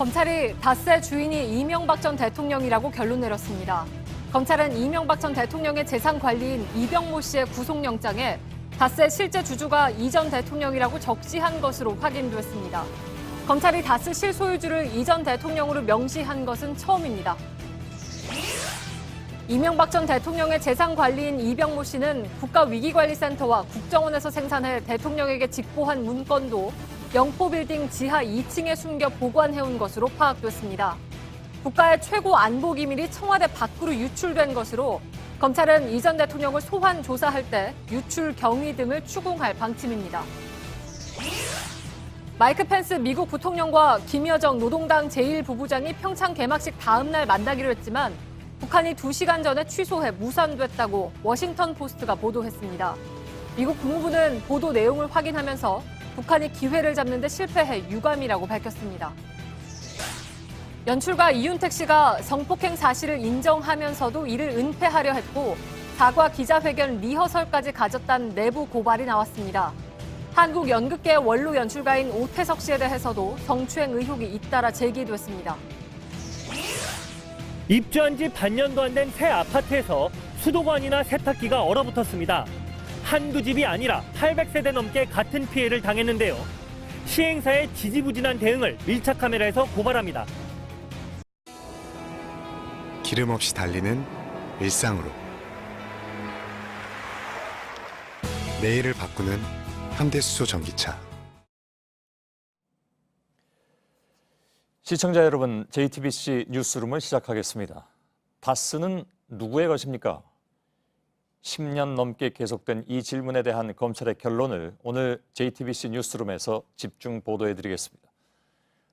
검찰이 다스의 주인이 이명박 전 대통령이라고 결론 내렸습니다. 검찰은 이명박 전 대통령의 재산 관리인 이병모 씨의 구속영장에 다스의 실제 주주가 이 전 대통령이라고 적시한 것으로 확인됐습니다. 검찰이 다스 실소유주를 이 전 대통령으로 명시한 것은 처음입니다. 이명박 전 대통령의 재산 관리인 이병모 씨는 국가위기관리센터와 국정원에서 생산해 대통령에게 직보한 문건도 영포빌딩 지하 2층에 숨겨 보관해온 것으로 파악됐습니다. 국가의 최고 안보 기밀이 청와대 밖으로 유출된 것으로 검찰은 이 전 대통령을 소환 조사할 때 유출 경위 등을 추궁할 방침입니다. 마이크 펜스 미국 부통령과 김여정 노동당 제1부부장이 평창 개막식 다음 날 만나기로 했지만 북한이 2시간 전에 취소해 무산됐다고 워싱턴 포스트가 보도했습니다. 미국 국무부는 보도 내용을 확인하면서 북한이 기회를 잡는 데 실패해 유감이라고 밝혔습니다. 연출가 이윤택 씨가 성폭행 사실을 인정하면서도 이를 은폐하려 했고 사과 기자회견 리허설까지 가졌다는 내부 고발이 나왔습니다. 한국 연극계의 원로 연출가인 오태석 씨에 대해서도 성추행 의혹이 잇따라 제기됐습니다. 입주한 지 반년도 안 된 새 아파트에서 수도관이나 세탁기가 얼어붙었습니다. 한두 집이 아니라 800세대 넘게 같은 피해를 당했는데요. 시행사의 지지부진한 대응을 밀착 카메라에서 고발합니다. 기름 없이 달리는 일상으로 내일을 바꾸는 현대수소 전기차. 시청자 여러분, JTBC 뉴스룸을 시작하겠습니다. 다스는 누구의 것입니까? 10년 넘게 계속된 이 질문에 대한 검찰의 결론을 오늘 JTBC 뉴스룸에서 집중 보도해드리겠습니다.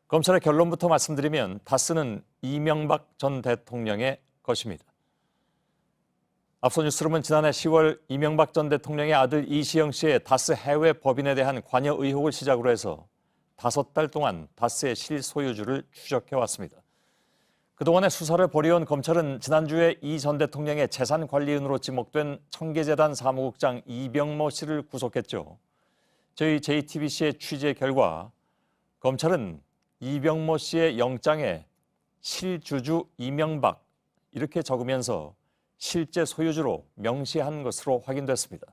검찰의 결론부터 말씀드리면 다스는 이명박 전 대통령의 것입니다. 앞서 뉴스룸은 지난해 10월 이명박 전 대통령의 아들 이시영 씨의 다스 해외 법인에 대한 관여 의혹을 시작으로 해서 5달 동안 다스의 실소유주를 추적해왔습니다. 그동안의 수사를 벌여온 검찰은 지난주에 이 전 대통령의 재산관리인으로 지목된 청계재단 사무국장 이병모 씨를 구속했죠. 저희 JTBC의 취재 결과 검찰은 이병모 씨의 영장에 실주주 이명박 이렇게 적으면서 실제 소유주로 명시한 것으로 확인됐습니다.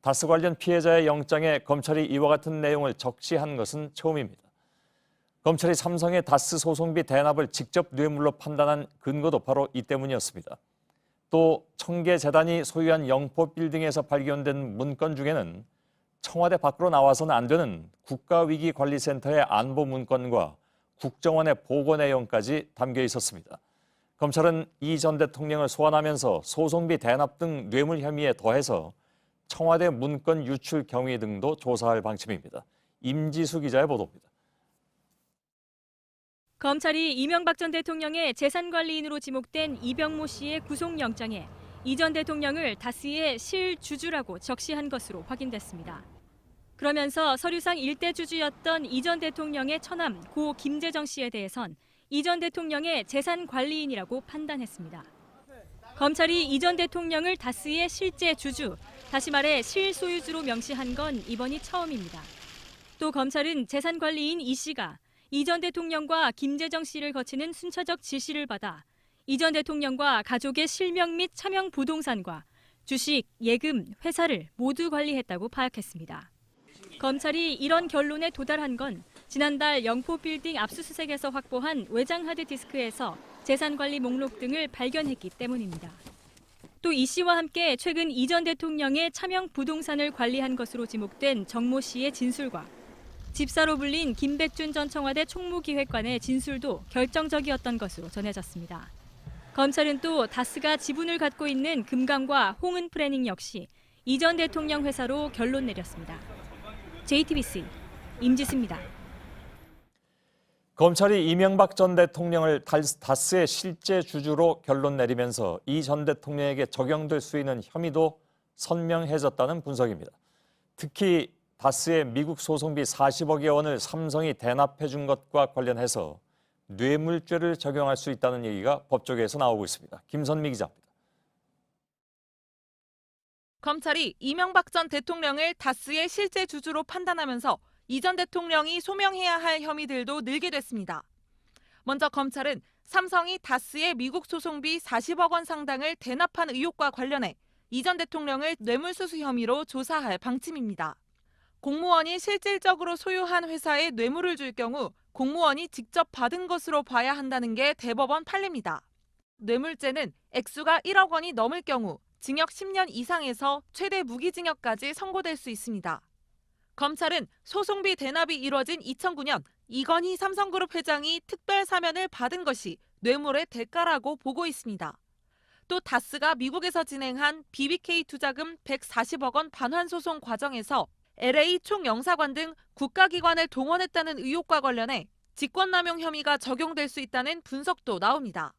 다스 관련 피해자의 영장에 검찰이 이와 같은 내용을 적시한 것은 처음입니다. 검찰이 삼성의 다스 소송비 대납을 직접 뇌물로 판단한 근거도 바로 이 때문이었습니다. 또 청계재단이 소유한 영포빌딩에서 발견된 문건 중에는 청와대 밖으로 나와서는 안 되는 국가위기관리센터의 안보 문건과 국정원의 보고 내용까지 담겨 있었습니다. 검찰은 이 전 대통령을 소환하면서 소송비 대납 등 뇌물 혐의에 더해서 청와대 문건 유출 경위 등도 조사할 방침입니다. 임지수 기자의 보도입니다. 검찰이 이명박 전 대통령의 재산관리인으로 지목된 이병모 씨의 구속영장에 이 전 대통령을 다스의 실주주라고 적시한 것으로 확인됐습니다. 그러면서 서류상 일대 주주였던 이 전 대통령의 처남 고 김재정 씨에 대해선 이 전 대통령의 재산관리인이라고 판단했습니다. 검찰이 이 전 대통령을 다스의 실제 주주, 다시 말해 실소유주로 명시한 건 이번이 처음입니다. 또 검찰은 재산관리인 이 씨가 이 전 대통령과 김재정 씨를 거치는 순차적 지시를 받아 이 전 대통령과 가족의 실명 및 차명 부동산과 주식, 예금, 회사를 모두 관리했다고 파악했습니다. 검찰이 이런 결론에 도달한 건 지난달 영포빌딩 압수수색에서 확보한 외장 하드디스크에서 재산관리 목록 등을 발견했기 때문입니다. 또 이 씨와 함께 최근 이 전 대통령의 차명 부동산을 관리한 것으로 지목된 정모 씨의 진술과 집사로 불린 김백준 전 청와대 총무기획관의 진술도 결정적이었던 것으로 전해졌습니다. 검찰은 또 다스가 지분을 갖고 있는 금강과 홍은프래닝 역시 이 전 대통령 회사로 결론 내렸습니다. JTBC 임지수입니다. 검찰이 이명박 전 대통령을 다스의 실제 주주로 결론 내리면서 이 전 대통령에게 적용될 수 있는 혐의도 선명해졌다는 분석입니다. 특히 다스의 미국 소송비 40억여 원을 삼성이 대납해 준 것과 관련해서 뇌물죄를 적용할 수 있다는 얘기가 법조계에서 나오고 있습니다. 김선미 기자입니다. 검찰이 이명박 전 대통령을 다스의 실제 주주로 판단하면서 이 전 대통령이 소명해야 할 혐의들도 늘게 됐습니다. 먼저 검찰은 삼성이 다스의 미국 소송비 40억 원 상당을 대납한 의혹과 관련해 이 전 대통령을 뇌물수수 혐의로 조사할 방침입니다. 공무원이 실질적으로 소유한 회사에 뇌물을 줄 경우 공무원이 직접 받은 것으로 봐야 한다는 게 대법원 판례입니다. 뇌물죄는 액수가 1억 원이 넘을 경우 징역 10년 이상에서 최대 무기징역까지 선고될 수 있습니다. 검찰은 소송비 대납이 이뤄진 2009년 이건희 삼성그룹 회장이 특별 사면을 받은 것이 뇌물의 대가라고 보고 있습니다. 또 다스가 미국에서 진행한 BBK 투자금 140억 원 반환 소송 과정에서 LA 총영사관 등 국가기관을 동원했다는 의혹과 관련해 직권남용 혐의가 적용될 수 있다는 분석도 나옵니다.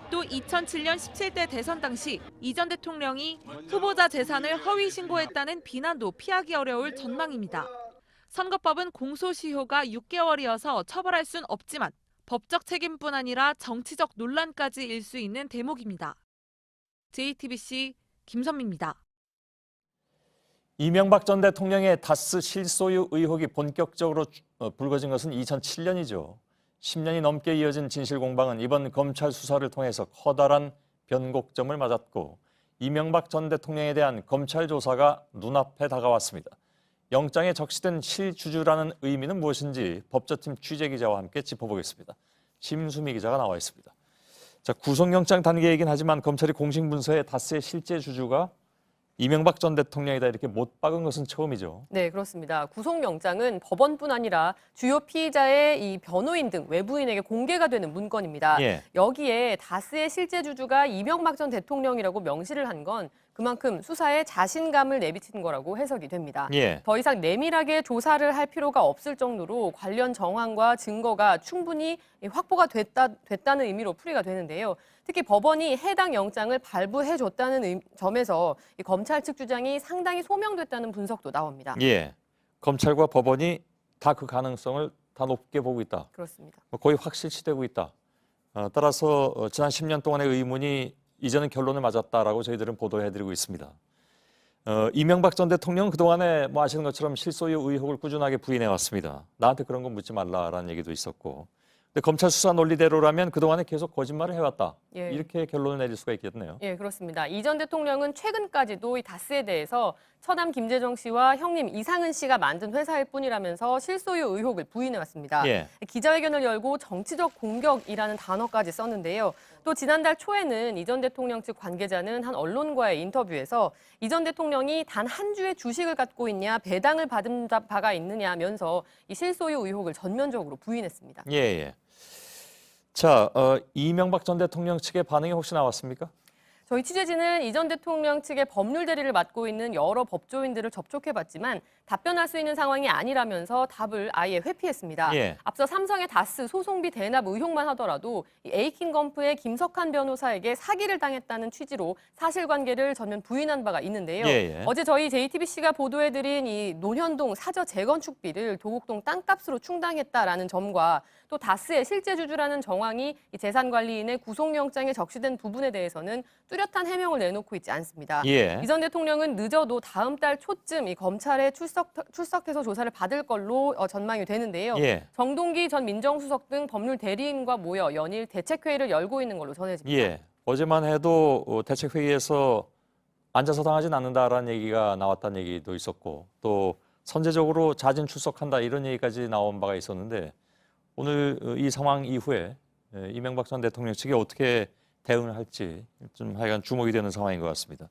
또 2007년 17대 대선 당시 이 전 대통령이 후보자 재산을 허위 신고했다는 비난도 피하기 어려울 전망입니다. 선거법은 공소시효가 6개월이어서 처벌할 순 없지만 법적 책임뿐 아니라 정치적 논란까지 일 수 있는 대목입니다. JTBC 김선미입니다. 이명박 전 대통령의 다스 실소유 의혹이 본격적으로 불거진 것은 2007년이죠. 10년이 넘게 이어진 진실 공방은 이번 검찰 수사를 통해서 커다란 변곡점을 맞았고 이명박 전 대통령에 대한 검찰 조사가 눈앞에 다가왔습니다. 영장에 적시된 실주주라는 의미는 무엇인지 법조팀 취재기자와 함께 짚어보겠습니다. 심수미 기자가 나와 있습니다. 자, 구속영장 단계이긴 하지만 검찰이 공식 문서에 다스의 실제 주주가 이명박 전 대통령이다 이렇게 못 박은 것은 처음이죠. 네, 그렇습니다. 구속영장은 법원뿐 아니라 주요 피의자의 이 변호인 등 외부인에게 공개가 되는 문건입니다. 예. 여기에 다스의 실제 주주가 이명박 전 대통령이라고 명시를 한 건 그만큼 수사에 자신감을 내비친 거라고 해석이 됩니다. 예. 더 이상 내밀하게 조사를 할 필요가 없을 정도로 관련 정황과 증거가 충분히 확보가 됐다는 의미로 풀이가 되는데요. 특히 법원이 해당 영장을 발부해줬다는 점에서 이 검찰 측 주장이 상당히 소명됐다는 분석도 나옵니다. 예. 검찰과 법원이 다 그 가능성을 다 높게 보고 있다. 그렇습니다. 거의 확실시되고 있다. 따라서 지난 10년 동안의 의문이 이제는 결론을 맞았다라고 저희들은 보도해드리고 있습니다. 이명박 전 대통령은 그동안에 뭐 아시는 것처럼 실소유 의혹을 꾸준하게 부인해왔습니다. 나한테 그런 건 묻지 말라라는 얘기도 있었고. 근데 검찰 수사 논리대로라면 그동안에 계속 거짓말을 해왔다. 예. 이렇게 결론을 내릴 수가 있겠네요. 예, 그렇습니다. 이 전 대통령은 최근까지도 이 다스에 대해서 처남 김재정 씨와 형님 이상은 씨가 만든 회사일 뿐이라면서 실소유 의혹을 부인해왔습니다. 예. 기자회견을 열고 정치적 공격이라는 단어까지 썼는데요. 또 지난달 초에는 이 전 대통령 측 관계자는 한 언론과의 인터뷰에서 이 전 대통령이 단 한 주의 주식을 갖고 있냐, 배당을 받은 바가 있느냐면서 이 실소유 의혹을 전면적으로 부인했습니다. 예, 예. 자, 이명박 전 대통령 측의 반응이 혹시 나왔습니까? 저희 취재진은 이 전 대통령 측의 법률 대리를 맡고 있는 여러 법조인들을 접촉해봤지만 답변할 수 있는 상황이 아니라면서 답을 아예 회피했습니다. 예. 앞서 삼성의 다스 소송비 대납 의혹만 하더라도 이 에이킨건프의 김석한 변호사에게 사기를 당했다는 취지로 사실관계를 전면 부인한 바가 있는데요. 예. 어제 저희 JTBC가 보도해드린 이 논현동 사저 재건축비를 도곡동 땅값으로 충당했다라는 점과 또 다스의 실제 주주라는 정황이 이 재산관리인의 구속영장에 적시된 부분에 대해서는 뚜렷한 해명을 내놓고 있지 않습니다. 예. 이 전 대통령은 늦어도 다음 달 초쯤 이 검찰에 출석해서 조사를 받을 걸로 전망이 되는데요. 예. 정동기 전 민정수석 등 법률 대리인과 모여 연일 대책회의를 열고 있는 걸로 전해집니다. 예. 어제만 해도 대책회의에서 앉아서 당하진 않는다라는 얘기가 나왔다는 얘기도 있었고 또 선제적으로 자진 출석한다 이런 얘기까지 나온 바가 있었는데 오늘 이 상황 이후에 이명박 전 대통령 측이 어떻게 대응을 할지 좀 하여간 주목이 되는 상황인 것 같습니다.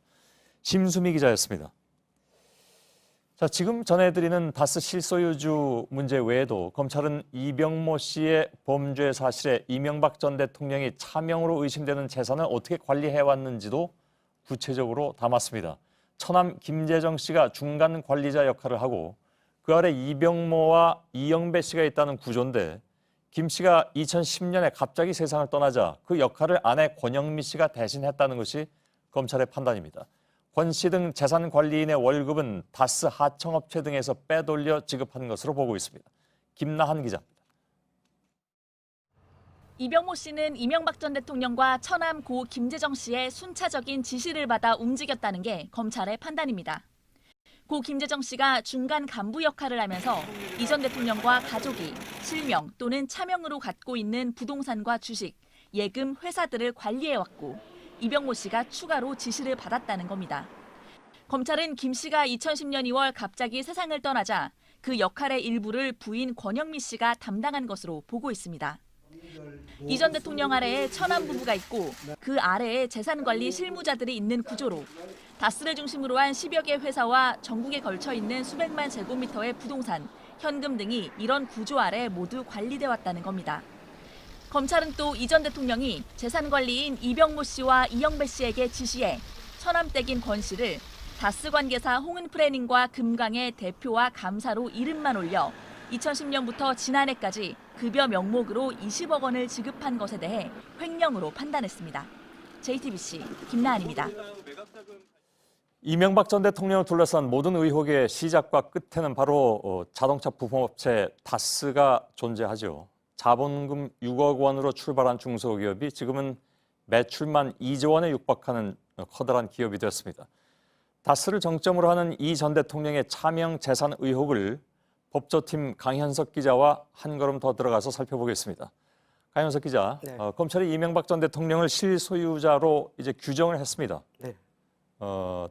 심수미 기자였습니다. 자, 지금 전해드리는 다스 실소유주 문제 외에도 검찰은 이병모 씨의 범죄 사실에 이명박 전 대통령이 차명으로 의심되는 재산을 어떻게 관리해왔는지도 구체적으로 담았습니다. 처남 김재정 씨가 중간 관리자 역할을 하고 그 아래 이병모와 이영배 씨가 있다는 구조인데 김 씨가 2010년에 갑자기 세상을 떠나자 그 역할을 아내 권영미 씨가 대신했다는 것이 검찰의 판단입니다. 권 씨 등 재산관리인의 월급은 다스 하청업체 등에서 빼돌려 지급한 것으로 보고 있습니다. 김나한 기자입니다. 이병모 씨는 이명박 전 대통령과 처남 고 김재정 씨의 순차적인 지시를 받아 움직였다는 게 검찰의 판단입니다. 고 김재정 씨가 중간 간부 역할을 하면서 이 전 대통령과 가족이 실명 또는 차명으로 갖고 있는 부동산과 주식, 예금, 회사들을 관리해왔고 이병모 씨가 추가로 지시를 받았다는 겁니다. 검찰은 김 씨가 2010년 2월 갑자기 세상을 떠나자 그 역할의 일부를 부인 권영미 씨가 담당한 것으로 보고 있습니다. 이 전 대통령 아래에 천안 부부가 있고 그 아래에 재산관리 실무자들이 있는 구조로 다스를 중심으로 한 10여 개 회사와 전국에 걸쳐 있는 수백만 제곱미터의 부동산, 현금 등이 이런 구조 아래 모두 관리돼 왔다는 겁니다. 검찰은 또 이 전 대통령이 재산관리인 이병모 씨와 이영배 씨에게 지시해 천암 댁인 권 씨를 다스 관계사 홍은프레닝과 금강의 대표와 감사로 이름만 올려 2010년부터 지난해까지 급여 명목으로 20억 원을 지급한 것에 대해 횡령으로 판단했습니다. JTBC 김나은입니다. 이명박 전 대통령을 둘러싼 모든 의혹의 시작과 끝에는 바로 자동차 부품업체 다스가 존재하죠. 자본금 6억 원으로 출발한 중소기업이 지금은 매출만 2조 원에 육박하는 커다란 기업이 되었습니다. 다스를 정점으로 하는 이 전 대통령의 차명 재산 의혹을 법조팀 강현석 기자와 한 걸음 더 들어가서 살펴보겠습니다. 강현석 기자, 네. 검찰이 이명박 전 대통령을 실소유자로 이제 규정을 했습니다. 네.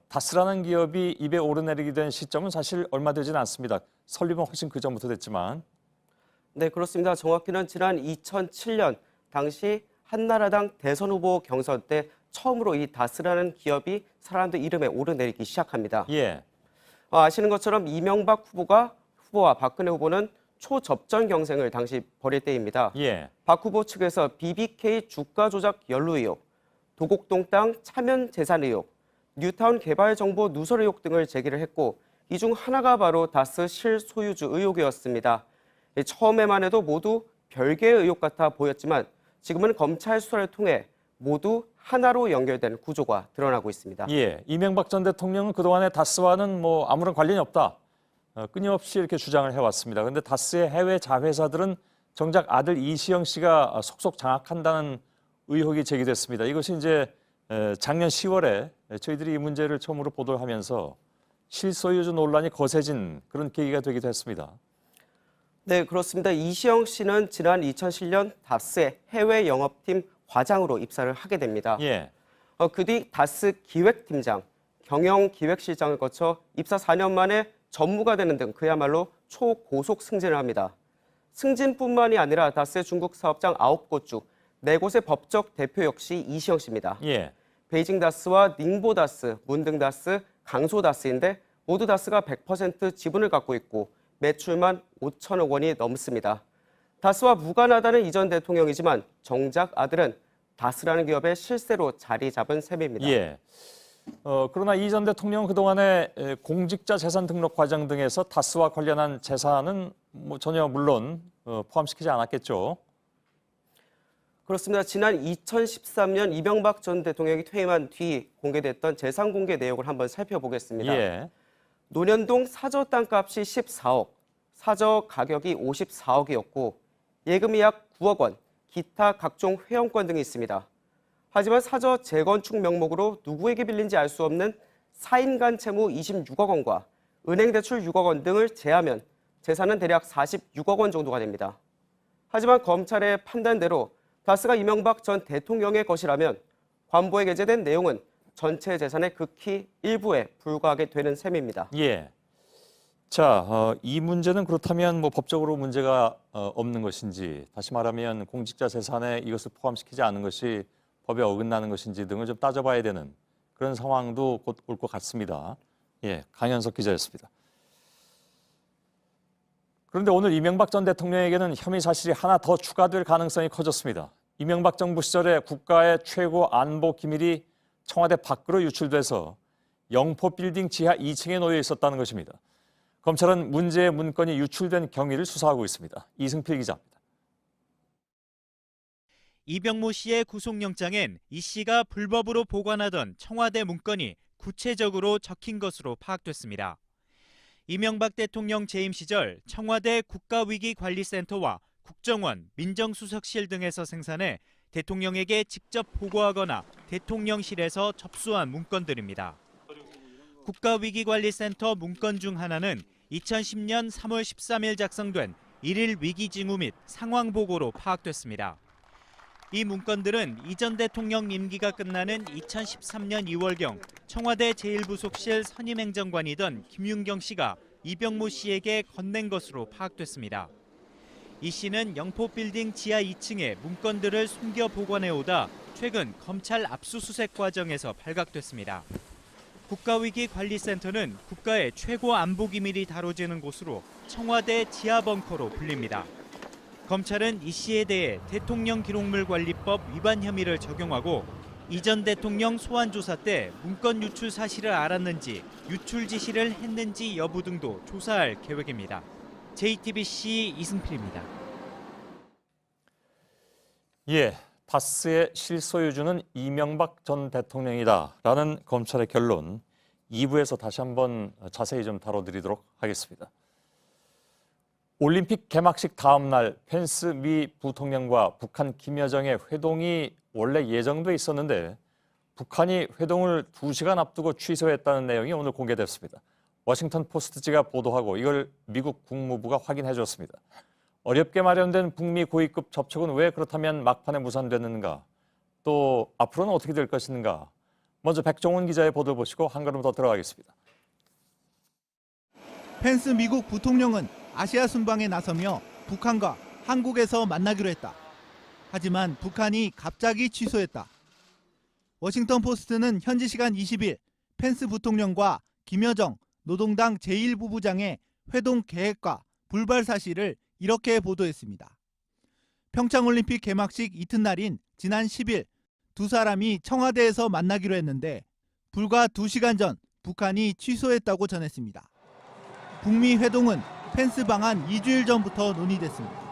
다스라는 기업이 입에 오르내리게 된 시점은 사실 얼마 되지는 않습니다. 설립은 훨씬 그 전부터 됐지만. 네, 그렇습니다. 정확히는 지난 2007년 당시 한나라당 대선 후보 경선 때 처음으로 이 다스라는 기업이 사람들 이름에 오르내리기 시작합니다. 예. 아시는 것처럼 이명박 후보와 박근혜 후보는 초접전 경쟁을 당시 벌일 때입니다. 예. 박 후보 측에서 BBK 주가 조작 연루 의혹, 도곡동 땅 차면 재산 의혹, 뉴타운 개발 정보 누설 의혹 등을 제기를 했고 이 중 하나가 바로 다스 실소유주 의혹이었습니다. 처음에만 해도 모두 별개의 의혹 같아 보였지만 지금은 검찰 수사를 통해 모두 하나로 연결된 구조가 드러나고 있습니다. 예. 이명박 전 대통령은 그동안에 다스와는 뭐 아무런 관련이 없다. 끊임없이 이렇게 주장을 해왔습니다. 그런데 다스의 해외 자회사들은 정작 아들 이시영 씨가 속속 장악한다는 의혹이 제기됐습니다. 이것이 이제 작년 10월에 저희들이 이 문제를 처음으로 보도를 하면서 실소유주 논란이 거세진 그런 계기가 되기도 했습니다. 네, 그렇습니다. 이시영 씨는 지난 2007년 다스의 해외 영업팀 과장으로 입사를 하게 됩니다. 예. 그 뒤 다스 기획팀장, 경영기획실장을 거쳐 입사 4년 만에 전무가 되는 등 그야말로 초고속 승진을 합니다. 승진뿐만이 아니라 다스의 중국 사업장 9곳 중 4곳의 법적 대표 역시 이시영 씨입니다. 예. 베이징 다스와 닝보 다스, 문등 다스, 강소 다스인데 모두 다스가 100% 지분을 갖고 있고 매출만 5천억 원이 넘습니다. 다스와 무관하다는 이 전 대통령이지만 정작 아들은 다스라는 기업의 실세로 자리 잡은 셈입니다. 예. 그러나 이 전 대통령은 그동안에 공직자 재산 등록 과정 등에서 다스와 관련한 재산은 뭐 전혀 물론 포함시키지 않았겠죠. 그렇습니다. 지난 2013년 이명박 전 대통령이 퇴임한 뒤 공개됐던 재산 공개 내역을 한번 살펴보겠습니다. 예. 논현동 사저 땅값이 14억, 사저 가격이 54억이었고 예금이 약 9억 원, 기타 각종 회원권 등이 있습니다. 하지만 사저 재건축 명목으로 누구에게 빌린지 알 수 없는 사인간 채무 26억 원과 은행 대출 6억 원 등을 제하면 재산은 대략 46억 원 정도가 됩니다. 하지만 검찰의 판단대로 다스가 이명박 전 대통령의 것이라면 관보에 게재된 내용은 전체 재산의 극히 일부에 불과하게 되는 셈입니다. 예. 자, 이 문제는 그렇다면 뭐 법적으로 문제가 없는 것인지, 다시 말하면 공직자 재산에 이것을 포함시키지 않은 것이 법에 어긋나는 것인지 등을 좀 따져봐야 되는 그런 상황도 곧 올 것 같습니다. 예, 강현석 기자였습니다. 그런데 오늘 이명박 전 대통령에게는 혐의 사실이 하나 더 추가될 가능성이 커졌습니다. 이명박 정부 시절에 국가의 최고 안보 기밀이 청와대 밖으로 유출돼서 영포 빌딩 지하 2층에 놓여 있었다는 것입니다. 검찰은 문제의 문건이 유출된 경위를 수사하고 있습니다. 이승필 기자입니다. 이병모 씨의 구속영장엔 이 씨가 불법으로 보관하던 청와대 문건이 구체적으로 적힌 것으로 파악됐습니다. 이명박 대통령 재임 시절 청와대 국가위기관리센터와 국정원, 민정수석실 등에서 생산해 대통령에게 직접 보고하거나 대통령실에서 접수한 문건들입니다. 국가위기관리센터 문건 중 하나는 2010년 3월 13일 작성된 1일 위기징후 및 상황 보고로 파악됐습니다. 이 문건들은 이전 대통령 임기가 끝나는 2013년 2월경 청와대 제1부속실 선임행정관이던 김윤경 씨가 이병모 씨에게 건넨 것으로 파악됐습니다. 이 씨는 영포빌딩 지하 2층에 문건들을 숨겨 보관해오다 최근 검찰 압수수색 과정에서 발각됐습니다. 국가위기관리센터는 국가의 최고 안보기밀이 다뤄지는 곳으로 청와대 지하벙커로 불립니다. 검찰은 이 씨에 대해 대통령기록물관리법 위반 혐의를 적용하고 이전 대통령 소환조사 때 문건 유출 사실을 알았는지 유출 지시를 했는지 여부 등도 조사할 계획입니다. JTBC 이승필입니다. 예, 다스의 실소유주는 이명박 전 대통령이다라는 검찰의 결론 2부에서 다시 한번 자세히 좀 다뤄드리도록 하겠습니다. 올림픽 개막식 다음 날 펜스 미 부통령과 북한 김여정의 회동이 원래 예정돼 있었는데 북한이 회동을 2시간 앞두고 취소했다는 내용이 오늘 공개됐습니다. 워싱턴 포스트지가 보도하고 이걸 미국 국무부가 확인해 줬습니다. 어렵게 마련된 북미 고위급 접촉은 왜 그렇다면 막판에 무산됐는가? 또 앞으로는 어떻게 될 것인가? 먼저 백종원 기자의 보도를 보시고 한 걸음 더 들어가겠습니다. 펜스 미국 부통령은 아시아 순방에 나서며 북한과 한국에서 만나기로 했다. 하지만 북한이 갑자기 취소했다. 워싱턴 포스트는 현지 시간 20일 펜스 부통령과 김여정 노동당 제1부부장의 회동 계획과 불발 사실을 이렇게 보도했습니다. 평창올림픽 개막식 이튿날인 지난 10일 두 사람이 청와대에서 만나기로 했는데 불과 2시간 전 북한이 취소했다고 전했습니다. 북미 회동은 펜스 방한 2주일 전부터 논의됐습니다.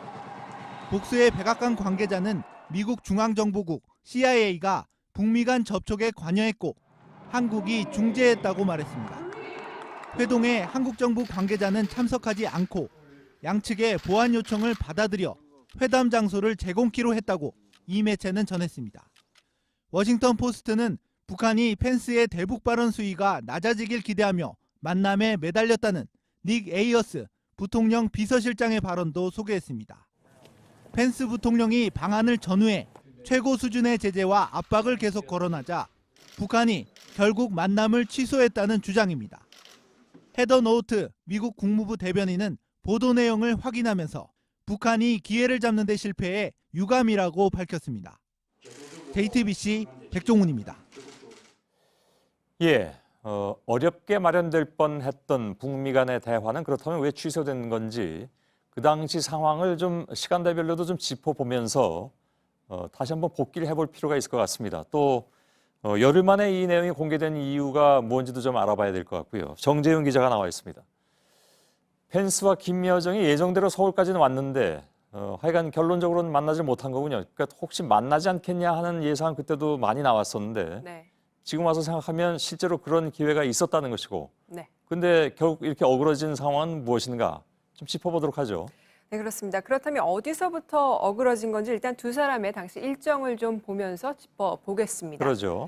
복수의 백악관 관계자는 미국 중앙정보국 CIA가 북미 간 접촉에 관여했고 한국이 중재했다고 말했습니다. 회동에 한국 정부 관계자는 참석하지 않고 양측의 보안 요청을 받아들여 회담 장소를 제공키로 했다고 이 매체는 전했습니다. 워싱턴 포스트는 북한이 펜스의 대북 발언 수위가 낮아지길 기대하며 만남에 매달렸다는 닉 에이어스 부통령 비서실장의 발언도 소개했습니다. 펜스 부통령이 방안을 전후해 최고 수준의 제재와 압박을 계속 거론하자 북한이 결국 만남을 취소했다는 주장입니다. 헤더 노우트 미국 국무부 대변인은 보도 내용을 확인하면서 북한이 기회를 잡는 데 실패해 유감이라고 밝혔습니다. JTBC 백종훈입니다. 예, 어렵게 마련될 뻔했던 북미 간의 대화는 그렇다면 왜 취소된 건지 그 당시 상황을 좀 시간대별로도 좀 짚어보면서 다시 한번 복기를 해볼 필요가 있을 것 같습니다. 또 열흘 만에 이 내용이 공개된 이유가 뭔지도 좀 알아봐야 될 것 같고요. 정재윤 기자가 나와 있습니다. 펜스와 김여정이 예정대로 서울까지는 왔는데 하여간 결론적으로는 만나지 못한 거군요. 그러니까 혹시 만나지 않겠냐 하는 예상은 그때도 많이 나왔었는데 네. 지금 와서 생각하면 실제로 그런 기회가 있었다는 것이고 네. 근데 결국 이렇게 어그러진 상황은 무엇인가 좀 짚어보도록 하죠. 네, 그렇습니다. 그렇다면 어디서부터 어그러진 건지 일단 두 사람의 당시 일정을 좀 보면서 짚어보겠습니다. 그러죠.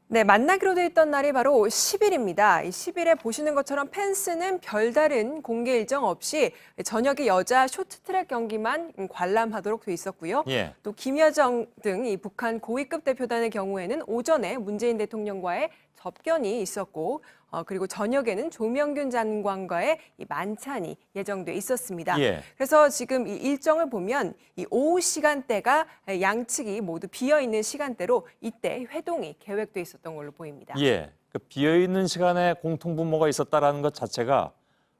네, 만나기로 돼 있던 날이 바로 10일입니다. 이 10일에 보시는 것처럼 펜스는 별다른 공개 일정 없이 저녁에 여자 쇼트트랙 경기만 관람하도록 돼 있었고요. 예. 또 김여정 등 이 북한 고위급 대표단의 경우에는 오전에 문재인 대통령과의 접견이 있었고 그리고 저녁에는 조명균 장관과의 이 만찬이 예정돼 있었습니다. 예. 그래서 지금 이 일정을 보면 이 오후 시간대가 양측이 모두 비어 있는 시간대로 이때 회동이 계획돼 있었던 걸로 보입니다. 예. 그 비어 있는 시간에 공통 분모가 있었다라는 것 자체가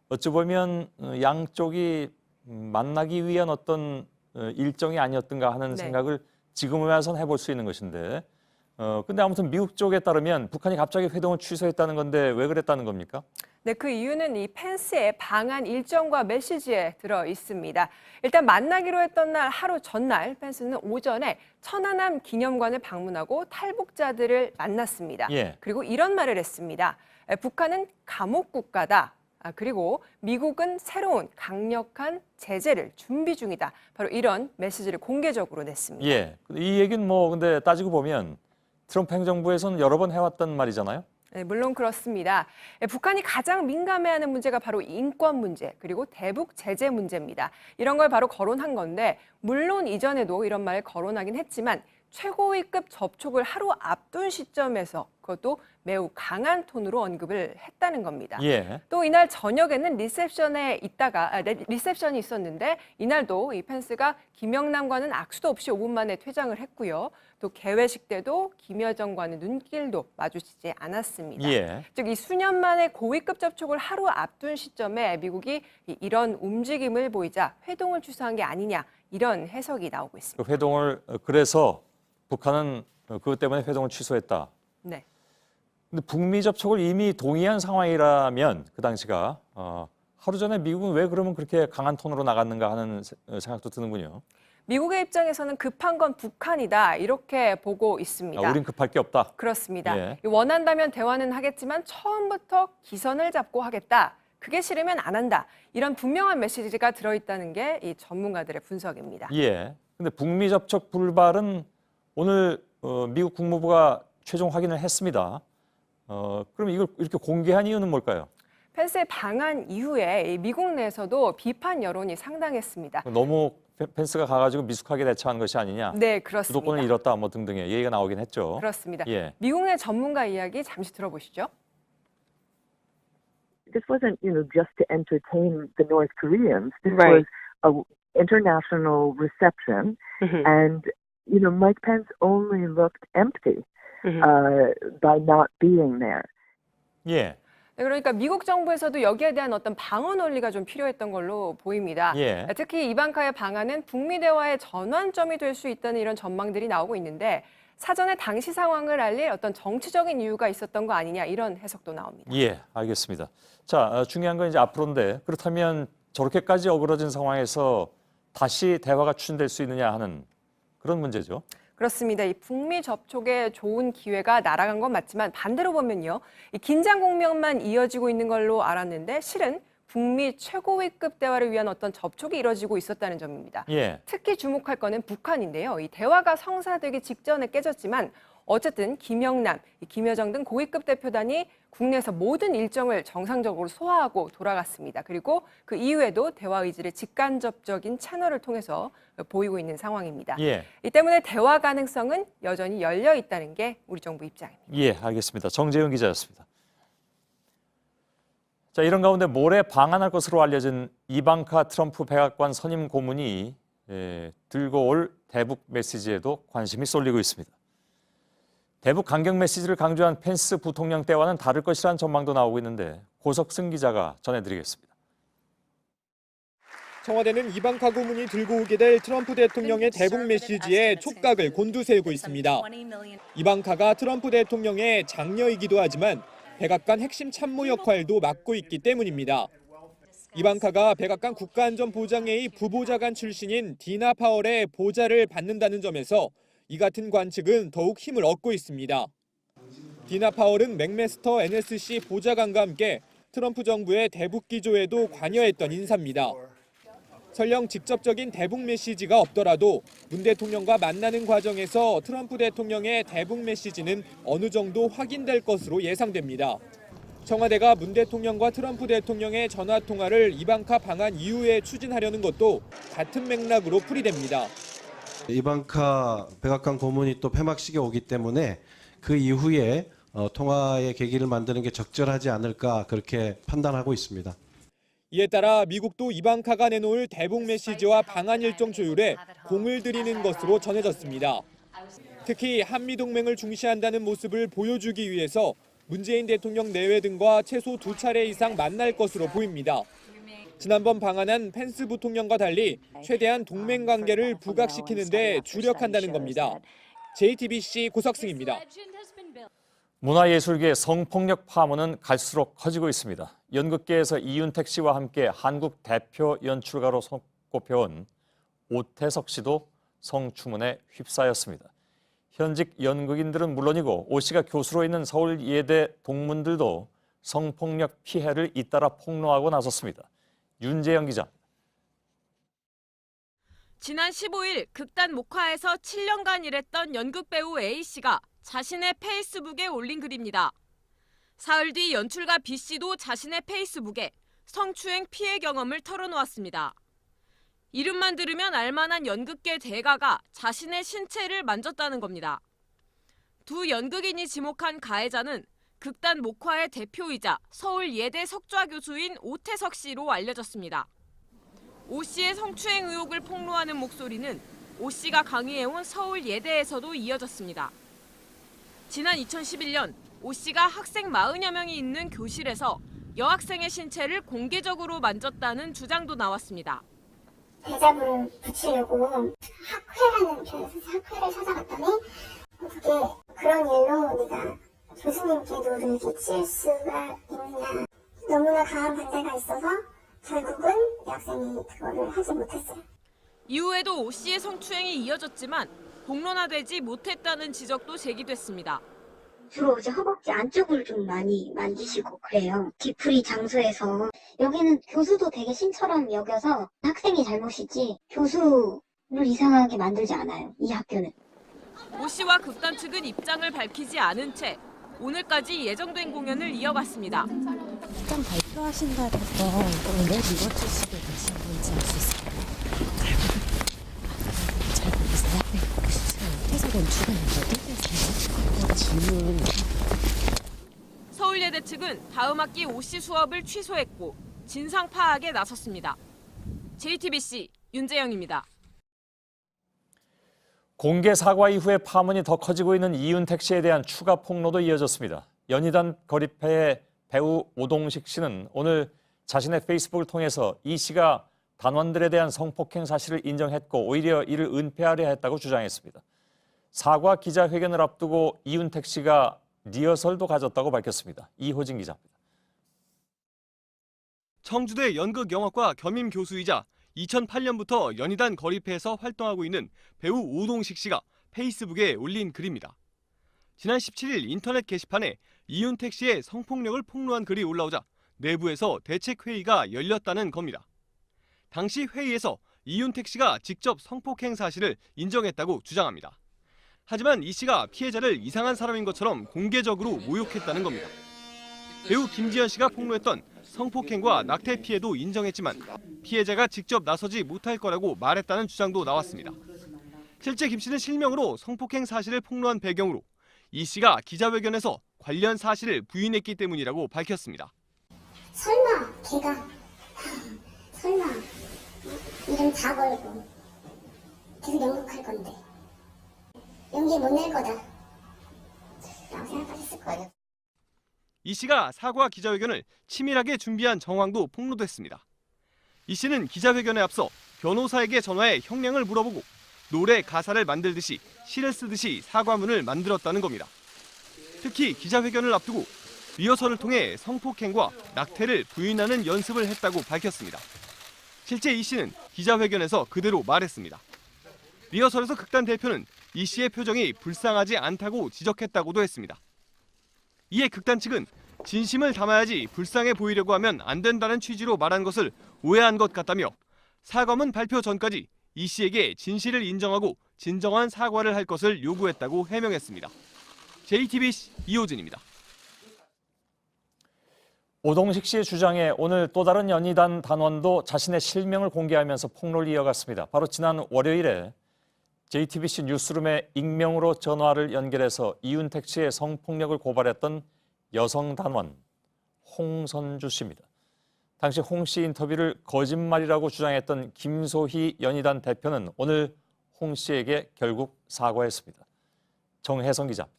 어찌 보면 양쪽이 만나기 위한 어떤 일정이 아니었던가 하는 네. 생각을 지금 와서는 해볼 수 있는 것인데. 근데 아무튼 미국 쪽에 따르면 북한이 갑자기 회동을 취소했다는 건데 왜 그랬다는 겁니까? 네, 그 이유는 이 펜스의 방한 일정과 메시지에 들어 있습니다. 일단 만나기로 했던 날 하루 전날 펜스는 오전에 천안함 기념관을 방문하고 탈북자들을 만났습니다. 예. 그리고 이런 말을 했습니다. 북한은 감옥 국가다. 그리고 미국은 새로운 강력한 제재를 준비 중이다. 바로 이런 메시지를 공개적으로 냈습니다. 예. 이 얘기는 뭐 근데 따지고 보면 트럼프 행정부에서는 여러 번 해왔던 말이잖아요. 네, 물론 그렇습니다. 북한이 가장 민감해하는 문제가 바로 인권 문제, 그리고 대북 제재 문제입니다. 이런 걸 바로 거론한 건데, 물론 이전에도 이런 말 거론하긴 했지만 최고위급 접촉을 하루 앞둔 시점에서 그것도 매우 강한 톤으로 언급을 했다는 겁니다. 예. 또 이날 저녁에는 리셉션이 있었는데 이날도 이 펜스가 김영남과는 악수도 없이 5분 만에 퇴장을 했고요. 또 개회식 때도 김여정과는 눈길도 마주치지 않았습니다. 예. 즉 이 수년 만에 고위급 접촉을 하루 앞둔 시점에 미국이 이런 움직임을 보이자 회동을 취소한 게 아니냐 이런 해석이 나오고 있습니다. 그 회동을 그래서 북한은 그것 때문에 회동을 취소했다. 네. 근데 북미 접촉을 이미 동의한 상황이라면 그 당시가 하루 전에 미국은 왜 그러면 그렇게 강한 톤으로 나갔는가 하는 생각도 드는군요. 미국의 입장에서는 급한 건 북한이다 이렇게 보고 있습니다. 우린 급할 게 없다. 그렇습니다. 예. 원한다면 대화는 하겠지만 처음부터 기선을 잡고 하겠다. 그게 싫으면 안 한다. 이런 분명한 메시지가 들어있다는 게 이 전문가들의 분석입니다. 예. 근데 북미 접촉 불발은 오늘 미국 국무부가 최종 확인을 했습니다. 그럼 이걸 이렇게 공개한 이유는 뭘까요? 펜스의 방한 이후에 미국 내에서도 비판 여론이 상당했습니다. 너무 펜스가 가가지고 미숙하게 대처한 것이 아니냐. 네, 그렇습니다. 주도권을 잃었다 뭐 등등의 얘기가 나오긴 했죠. 그렇습니다. 예. 미국 내 전문가 이야기 잠시 들어보시죠. This wasn't, just to entertain the North Koreans. This Right. was an international reception, and Mike Pence only looked empty by not being there. 예. 네, 그러니까 미국 정부에서도 여기에 대한 어떤 방어 논리가 좀 필요했던 걸로 보입니다. 예. 특히 이방카의 방안은 북미 대화의 전환점이 될 수 있다는 이런 전망들이 나오고 있는데 사전에 당시 상황을 알릴 어떤 정치적인 이유가 있었던 거 아니냐 이런 해석도 나옵니다. 예, 알겠습니다. 자, 중요한 건 이제 앞으로인데 그렇다면 저렇게까지 어그러진 상황에서 다시 대화가 추진될 수 있느냐 하는 그런 문제죠. 그렇습니다. 이 북미 접촉에 좋은 기회가 날아간 건 맞지만 반대로 보면요. 이 긴장 국면만 이어지고 있는 걸로 알았는데 실은 북미 최고위급 대화를 위한 어떤 접촉이 이뤄지고 있었다는 점입니다. 예. 특히 주목할 거는 북한인데요. 이 대화가 성사되기 직전에 깨졌지만 어쨌든 김영남, 김여정 등 고위급 대표단이 국내에서 모든 일정을 정상적으로 소화하고 돌아갔습니다. 그리고 그 이후에도 대화 의지를 직간접적인 채널을 통해서 보이고 있는 상황입니다. 예. 이 때문에 대화 가능성은 여전히 열려 있다는 게 우리 정부 입장입니다. 예, 알겠습니다. 정재윤 기자였습니다. 자, 이런 가운데 모레 방한할 것으로 알려진 이방카 트럼프 백악관 선임 고문이 들고 올 대북 메시지에도 관심이 쏠리고 있습니다. 대북 강경 메시지를 강조한 펜스 부통령 때와는 다를 것이라는 전망도 나오고 있는데 고석승 기자가 전해드리겠습니다. 청와대는 이방카 고문이 들고 오게 될 트럼프 대통령의 대북 메시지에 촉각을 곤두세우고 있습니다. 이방카가 트럼프 대통령의 장녀이기도 하지만 백악관 핵심 참모 역할도 맡고 있기 때문입니다. 이방카가 백악관 국가안전보장회의 부보좌관 출신인 디나 파월의 보좌를 받는다는 점에서 이 같은 관측은 더욱 힘을 얻고 있습니다. 디나 파월은 맥메스터 NSC 보좌관과 함께 트럼프 정부의 대북 기조에도 관여했던 인사입니다. 설령 직접적인 대북 메시지가 없더라도 문 대통령과 만나는 과정에서 트럼프 대통령의 대북 메시지는 어느 정도 확인될 것으로 예상됩니다. 청와대가 문 대통령과 트럼프 대통령의 전화 통화를 이방카 방한 이후에 추진하려는 것도 같은 맥락으로 풀이됩니다. 이방카 백악관 고문이 또 폐막식에 오기 때문에 그 이후에 통화의 계기를 만드는 게 적절하지 않을까 그렇게 판단하고 있습니다. 이에 따라 미국도 이방카가 내놓을 대북 메시지와 방한 일정 조율에 공을 들이는 것으로 전해졌습니다. 특히 한미동맹을 중시한다는 모습을 보여주기 위해서 문재인 대통령 내외 등과 최소 2차례 이상 만날 것으로 보입니다. 지난번 방한한 펜스 부통령과 달리 최대한 동맹 관계를 부각시키는 데 주력한다는 겁니다. JTBC 고석승입니다. 문화예술계의 성폭력 파문은 갈수록 커지고 있습니다. 연극계에서 이윤택 씨와 함께 한국 대표 연출가로 꼽혀온 오태석 씨도 성추문에 휩싸였습니다. 현직 연극인들은 물론이고 오 씨가 교수로 있는 서울예대 동문들도 성폭력 피해를 잇따라 폭로하고 나섰습니다. 윤재영 기자. 지난 15일 극단 목화에서 7년간 일했던 연극배우 A씨가 자신의 페이스북에 올린 글입니다. 사흘 뒤 연출가 B 씨도 자신의 페이스북에 성추행 피해 경험을 털어놓았습니다. 이름만 들으면 알만한 연극계 대가가 자신의 신체를 만졌다는 겁니다. 두 연극인이 지목한 가해자는 극단 목화의 대표이자 서울 예대 석좌 교수인 오태석 씨로 알려졌습니다. 오 씨의 성추행 의혹을 폭로하는 목소리는 오 씨가 강의해온 서울 예대에서도 이어졌습니다. 지난 2011년 오 씨가 학생 40여 명이 있는 교실에서 여학생의 신체를 공개적으로 만졌다는 주장도 나왔습니다. 대자보를 붙이려고 학회라는 편에서 학회를 찾아갔더니 그게 그런 일로 네가 교수님께 노를 끼칠 수가 있느냐. 너무나 강한 반대가 있어서 결국은 여학생이 그거를 하지 못했어요. 이후에도 오 씨의 성추행이 이어졌지만 공론화되지 못했다는 지적도 제기됐습니다. 주로 이제 허벅지 안쪽을 좀 많이 만지시고 그래요. 뒤풀이 장소에서. 여기는 교수도 되게 신처럼 여겨서 학생이 잘못이지 교수를 이상하게 만들지 않아요. 이 학교는. 오 씨와 극단 측은 입장을 밝히지 않은 채 오늘까지 예정된 공연을 이어갔습니다. 일단 발표하신다면서 왜 이번 주식에 계신 건지 알 수 있을까요? 잘 모르세요? 네, 해석 연출은 어떻게 하세요? 질문. 서울예대 측은 다음 학기 오 씨 수업을 취소했고 진상 파악에 나섰습니다. JTBC 윤재영입니다. 공개 사과 이후에 파문이 더 커지고 있는 이윤택 씨에 대한 추가 폭로도 이어졌습니다. 연희단 거리패의 배우 오동식 씨는 오늘 자신의 페이스북을 통해서 이 씨가 단원들에 대한 성폭행 사실을 인정했고 오히려 이를 은폐하려 했다고 주장했습니다. 사과 기자회견을 앞두고 이윤택 씨가 리허설도 가졌다고 밝혔습니다. 이호진 기자입니다. 청주대 연극영화과 겸임 교수이자 2008년부터 연희단 거리패에서 활동하고 있는 배우 오동식 씨가 페이스북에 올린 글입니다. 지난 17일 인터넷 게시판에 이윤택 씨의 성폭력을 폭로한 글이 올라오자 내부에서 대책회의가 열렸다는 겁니다. 당시 회의에서 이윤택 씨가 직접 성폭행 사실을 인정했다고 주장합니다. 하지만 이 씨가 피해자를 이상한 사람인 것처럼 공개적으로 모욕했다는 겁니다. 배우 김지현 씨가 폭로했던 성폭행과 낙태 피해도 인정했지만 피해자가 직접 나서지 못할 거라고 말했다는 주장도 나왔습니다. 실제 김 씨는 실명으로 성폭행 사실을 폭로한 배경으로 이 씨가 기자회견에서 관련 사실을 부인했기 때문이라고 밝혔습니다. 설마 걔가 설마 이름 다 걸고 계속 연극할 건데 연기 못 낼 거다 라고 생각하셨을 거예요. 이 씨가 사과 기자회견을 치밀하게 준비한 정황도 폭로됐습니다. 이 씨는 기자회견에 앞서 변호사에게 전화해 형량을 물어보고 노래 가사를 만들듯이 시를 쓰듯이 사과문을 만들었다는 겁니다. 특히 기자회견을 앞두고 리허설을 통해 성폭행과 낙태를 부인하는 연습을 했다고 밝혔습니다. 실제 이 씨는 기자회견에서 그대로 말했습니다. 리허설에서 극단 대표는 이 씨의 표정이 불쌍하지 않다고 지적했다고도 했습니다. 이에 극단 측은 진심을 담아야지 불쌍해 보이려고 하면 안 된다는 취지로 말한 것을 오해한 것 같다며 사과문 발표 전까지 이 씨에게 진실을 인정하고 진정한 사과를 할 것을 요구했다고 해명했습니다. JTBC 이호진입니다. 오동식 씨의 주장에 오늘 또 다른 연희단 단원도 자신의 실명을 공개하면서 폭로를 이어갔습니다. 바로 지난 월요일에 JTBC 뉴스룸에 익명으로 전화를 연결해서 이윤택 씨의 성폭력을 고발했던 여성 단원 홍선주 씨입니다. 당시 홍 씨 인터뷰를 거짓말이라고 주장했던 김소희 연희단 대표는 오늘 홍 씨에게 결국 사과했습니다. 정혜성 기자입니다.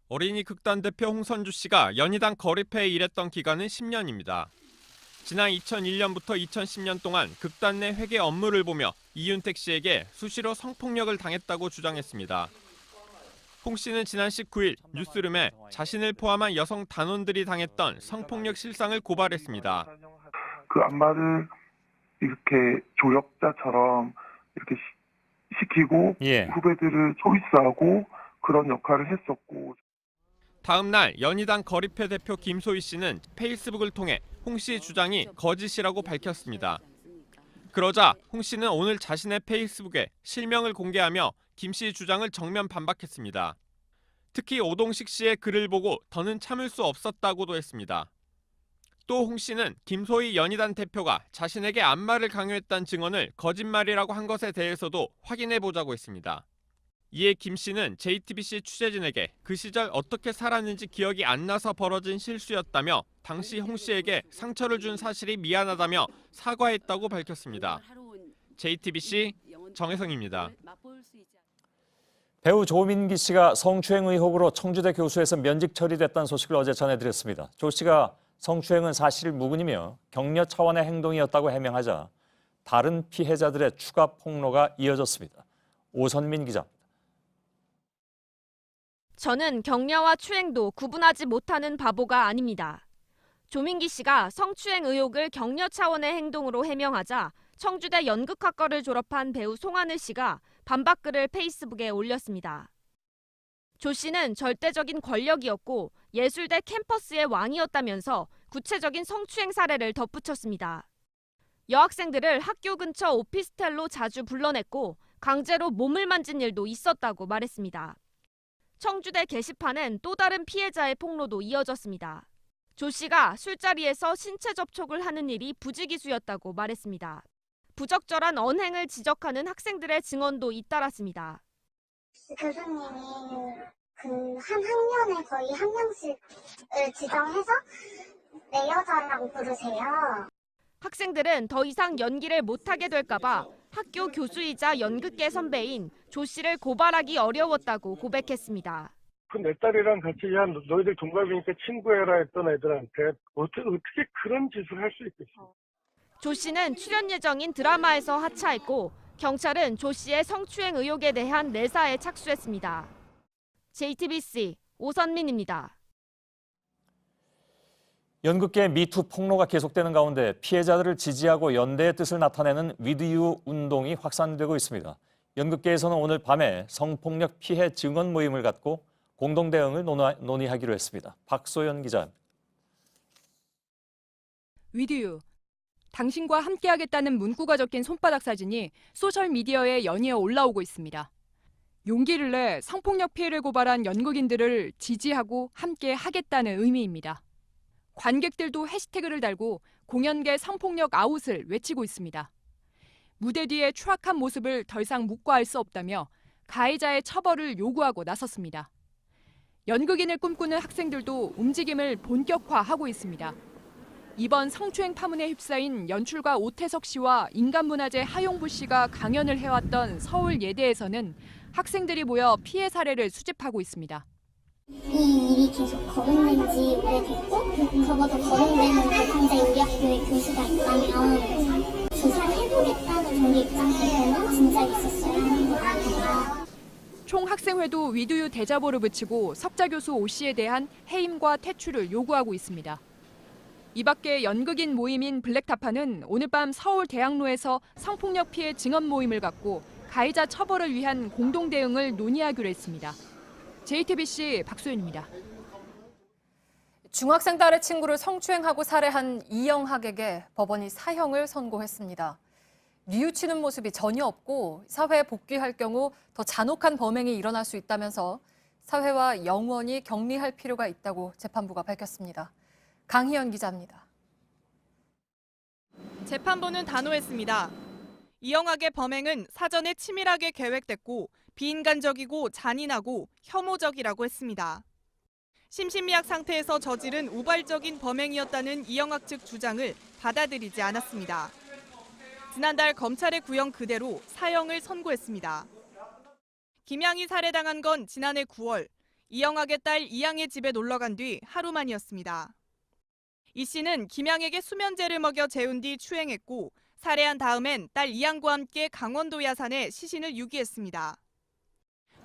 어린이 극단 대표 홍선주 씨가 연희단 거리패에 일했던 기간은 10년입니다. 지난 2001년부터 2010년 동안 극단 내 회계 업무를 보며 이윤택 씨에게 수시로 성폭력을 당했다고 주장했습니다. 홍 씨는 지난 19일 뉴스룸에 자신을 포함한 여성 단원들이 당했던 성폭력 실상을 고발했습니다. 그 안마를 이렇게 조력자처럼 이렇게 시키고 후배들을 초이스하고 그런 역할을 했었고. 다음 날 연희단 거리패 대표 김소희 씨는 페이스북을 통해 홍 씨의 주장이 거짓이라고 밝혔습니다. 그러자 홍 씨는 오늘 자신의 페이스북에 실명을 공개하며 김 씨의 주장을 정면 반박했습니다. 특히 오동식 씨의 글을 보고 더는 참을 수 없었다고도 했습니다. 또 홍 씨는 김소희 연희단 대표가 자신에게 안마를 강요했다는 증언을 거짓말이라고 한 것에 대해서도 확인해보자고 했습니다. 이에 김 씨는 JTBC 취재진에게 그 시절 어떻게 살았는지 기억이 안 나서 벌어진 실수였다며 당시 홍 씨에게 상처를 준 사실이 미안하다며 사과했다고 밝혔습니다. JTBC 정혜성입니다. 배우 조민기 씨가 성추행 의혹으로 청주대 교수에서 면직 처리됐다는 소식을 어제 전해드렸습니다. 조 씨가 성추행은 사실 무근이며 격려 차원의 행동이었다고 해명하자 다른 피해자들의 추가 폭로가 이어졌습니다. 오선민 기자입니다. 저는 격려와 추행도 구분하지 못하는 바보가 아닙니다. 조민기 씨가 성추행 의혹을 격려 차원의 행동으로 해명하자 청주대 연극학과를 졸업한 배우 송하늘 씨가 반박글을 페이스북에 올렸습니다. 조 씨는 절대적인 권력이었고 예술대 캠퍼스의 왕이었다면서 구체적인 성추행 사례를 덧붙였습니다. 여학생들을 학교 근처 오피스텔로 자주 불러냈고 강제로 몸을 만진 일도 있었다고 말했습니다. 청주대 게시판엔 또 다른 피해자의 폭로도 이어졌습니다. 조 씨가 술자리에서 신체 접촉을 하는 일이 부지기수였다고 말했습니다. 부적절한 언행을 지적하는 학생들의 증언도 잇따랐습니다. 교수님이 한 학년에 거의 한 명씩을 지정해서 내여자라고 부르세요. 학생들은 더 이상 연기를 못하게 될까봐 학교 교수이자 연극계 선배인 조 씨를 고발하기 어려웠다고 고백했습니다. 내 딸이랑 같이 야 너희들 동갑이니까 친구해라 했던 애들한테 어떻게 그런 짓을 할 수 있겠어. 조 씨는 출연 예정인 드라마에서 하차했고 경찰은 조 씨의 성추행 의혹에 대한 내사에 착수했습니다. JTBC 오선민입니다. 연극계 미투 폭로가 계속되는 가운데 피해자들을 지지하고 연대의 뜻을 나타내는 위드유 운동이 확산되고 있습니다. 연극계에서는 오늘 밤에 성폭력 피해 증언 모임을 갖고 공동 대응을 논의하기로 했습니다. 박소연 기자. 위드유. 당신과 함께하겠다는 문구가 적힌 손바닥 사진이 소셜미디어에 연이어 올라오고 있습니다. 용기를 내 성폭력 피해를 고발한 연극인들을 지지하고 함께 하겠다는 의미입니다. 관객들도 해시태그를 달고 공연계 성폭력 아웃을 외치고 있습니다. 무대 뒤의 추악한 모습을 더 이상 묵과할 수 없다며 가해자의 처벌을 요구하고 나섰습니다. 연극인을 꿈꾸는 학생들도 움직임을 본격화하고 있습니다. 이번 성추행 파문에 휩싸인 연출가 오태석 씨와 인간문화재 하용부 씨가 강연을 해왔던 서울 예대에서는 학생들이 모여 피해 사례를 수집하고 있습니다. 이 일이 계속 거론된지 오래됐고 적어도 거론되는 대상자 우리 학교에 교수가 있다면 조사를 해보겠다는 저희 입장에서는 진짜 있었어야 하는 거 아닌가. 총학생회도 위드유 대자보를 붙이고 석자 교수 오 씨에 대한 해임과 퇴출을 요구하고 있습니다. 이 밖에 연극인 모임인 블랙타파는 오늘 밤 서울 대학로에서 성폭력 피해 증언 모임을 갖고 가해자 처벌을 위한 공동 대응을 논의하기로 했습니다. JTBC 박소연입니다. 중학생 딸의 친구를 성추행하고 살해한 이영학에게 법원이 사형을 선고했습니다. 뉘우치는 모습이 전혀 없고 사회에 복귀할 경우 더 잔혹한 범행이 일어날 수 있다면서 사회와 영원히 격리할 필요가 있다고 재판부가 밝혔습니다. 강희연 기자입니다. 재판부는 단호했습니다. 이영학의 범행은 사전에 치밀하게 계획됐고 비인간적이고 잔인하고 혐오적이라고 했습니다. 심신미약 상태에서 저지른 우발적인 범행이었다는 이영학 측 주장을 받아들이지 않았습니다. 지난달 검찰의 구형 그대로 사형을 선고했습니다. 김양이 살해당한 건 지난해 9월 이영학의 딸 이양의 집에 놀러간 뒤 하루 만이었습니다. 이 씨는 김양에게 수면제를 먹여 재운 뒤 추행했고 살해한 다음엔 딸 이양과 함께 강원도 야산에 시신을 유기했습니다.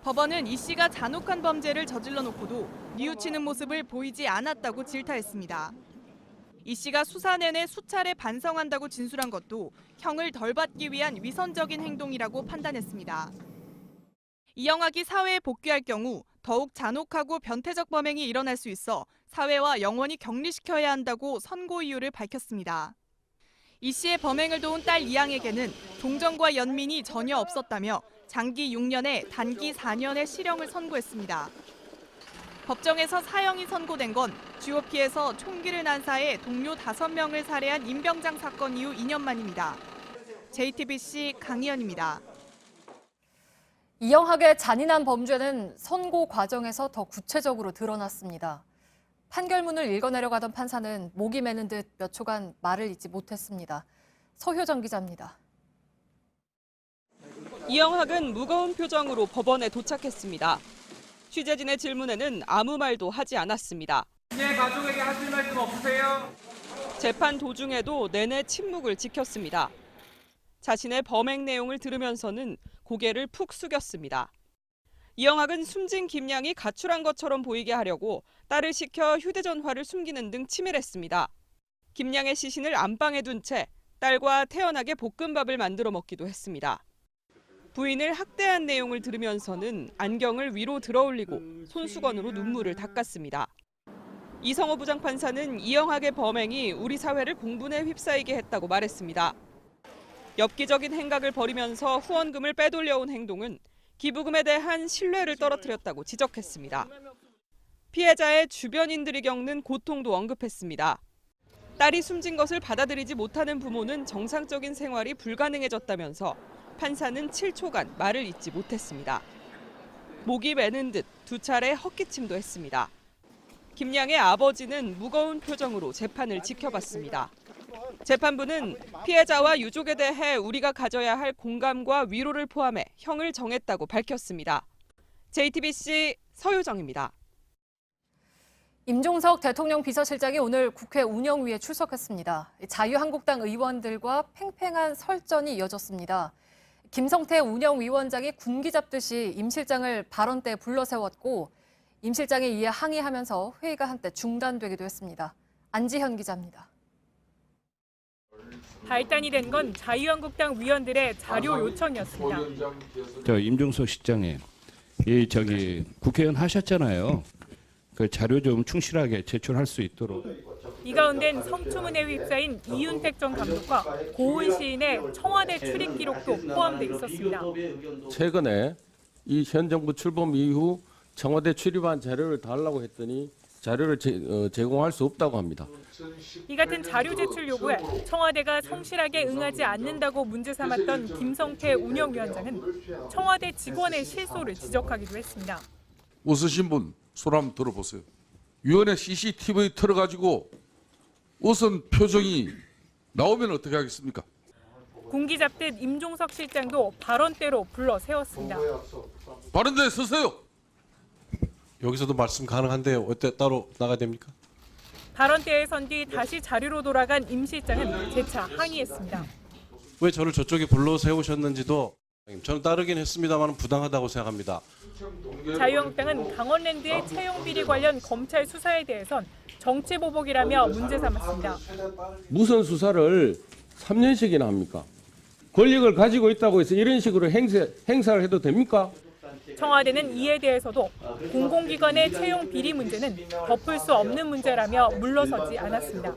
법원은 이 씨가 잔혹한 범죄를 저질러 놓고도 뉘우치는 모습을 보이지 않았다고 질타했습니다. 이 씨가 수사 내내 수차례 반성한다고 진술한 것도 형을 덜 받기 위한 위선적인 행동이라고 판단했습니다. 이영학이 사회에 복귀할 경우 더욱 잔혹하고 변태적 범행이 일어날 수 있어 사회와 영원히 격리시켜야 한다고 선고 이유를 밝혔습니다. 이 씨의 범행을 도운 딸 이양에게는 동정과 연민이 전혀 없었다며 장기 6년에 단기 4년의 실형을 선고했습니다. 법정에서 사형이 선고된 건 GOP에서 총기를 난사해 동료 5명을 살해한 임병장 사건 이후 2년 만입니다. JTBC 강희연입니다. 이영학의 잔인한 범죄는 선고 과정에서 더 구체적으로 드러났습니다. 판결문을 읽어내려가던 판사는 목이 메는 듯 몇 초간 말을 잇지 못했습니다. 서효정 기자입니다. 이영학은 무거운 표정으로 법원에 도착했습니다. 취재진의 질문에는 아무 말도 하지 않았습니다. 제 가족에게 하실 말씀 없으세요? 재판 도중에도 내내 침묵을 지켰습니다. 자신의 범행 내용을 들으면서는 고개를 푹 숙였습니다. 이영학은 숨진 김양이 가출한 것처럼 보이게 하려고 딸을 시켜 휴대전화를 숨기는 등 치밀했습니다. 김양의 시신을 안방에 둔 채 딸과 태연하게 볶음밥을 만들어 먹기도 했습니다. 부인을 학대한 내용을 들으면서는 안경을 위로 들어올리고 손수건으로 눈물을 닦았습니다. 이성호 부장판사는 이영학의 범행이 우리 사회를 공분에 휩싸이게 했다고 말했습니다. 엽기적인 행각을 벌이면서 후원금을 빼돌려온 행동은 기부금에 대한 신뢰를 떨어뜨렸다고 지적했습니다. 피해자의 주변인들이 겪는 고통도 언급했습니다. 딸이 숨진 것을 받아들이지 못하는 부모는 정상적인 생활이 불가능해졌다면서 판사는 7초간 말을 잇지 못했습니다. 목이 메는 듯 2차례 헛기침도 했습니다. 김양의 아버지는 무거운 표정으로 재판을 지켜봤습니다. 재판부는 피해자와 유족에 대해 우리가 가져야 할 공감과 위로를 포함해 형을 정했다고 밝혔습니다. JTBC 서효정입니다. 임종석 대통령 비서실장이 오늘 국회 운영위에 출석했습니다. 자유한국당 의원들과 팽팽한 설전이 이어졌습니다. 김성태 운영위원장이 군기 잡듯이 임 실장을 발언 때 불러세웠고 임 실장에 이에 항의하면서 회의가 한때 중단되기도 했습니다. 안지현 기자입니다. 발단이 된 건 자유한국당 위원들의 자료 요청이었습니다. 임종석 실장님, 국회의원 하셨잖아요. 그 자료 좀 충실하게 제출할 수 있도록. 이 가운데는 성추문에 휩싸인 이윤택 전 감독과 고은 시인의 청와대 출입 기록도 포함돼 있었습니다. 최근에 이 현 정부 출범 이후 청와대 출입한 자료를 달라고 했더니 자료를 제공할 수 없다고 합니다. 이 같은 자료 제출 요구에 청와대가 성실하게 응하지 않는다고 문제 삼았던 김성태 운영위원장은 청와대 직원의 실소를 지적하기도 했습니다. 웃으신 분 손 한번 들어보세요. 위원회 CCTV 틀어가지고 웃은 표정이 나오면 어떻게 하겠습니까? 군기 잡듯 임종석 실장도 발언대로 불러 세웠습니다. 발언대에 서세요. 여기서도 말씀 가능한데 어때 따로 나가야 됩니까? 발언대에 선 뒤 다시 자리로 돌아간 임 실장은 재차 항의했습니다. 왜 저를 저쪽에 불러 세우셨는지도 저는 따르긴 했습니다만 부당하다고 생각합니다. 자유한국당은 강원랜드의 채용 비리 관련 검찰 수사에 대해선 정치 보복이라며 문제 삼았습니다. 무슨 수사를 3년씩이나 합니까? 권력을 가지고 있다고 해서 이런 식으로 행사를 해도 됩니까? 청와대는 이에 대해서도 공공기관의 채용 비리 문제는 덮을 수 없는 문제라며 물러서지 않았습니다.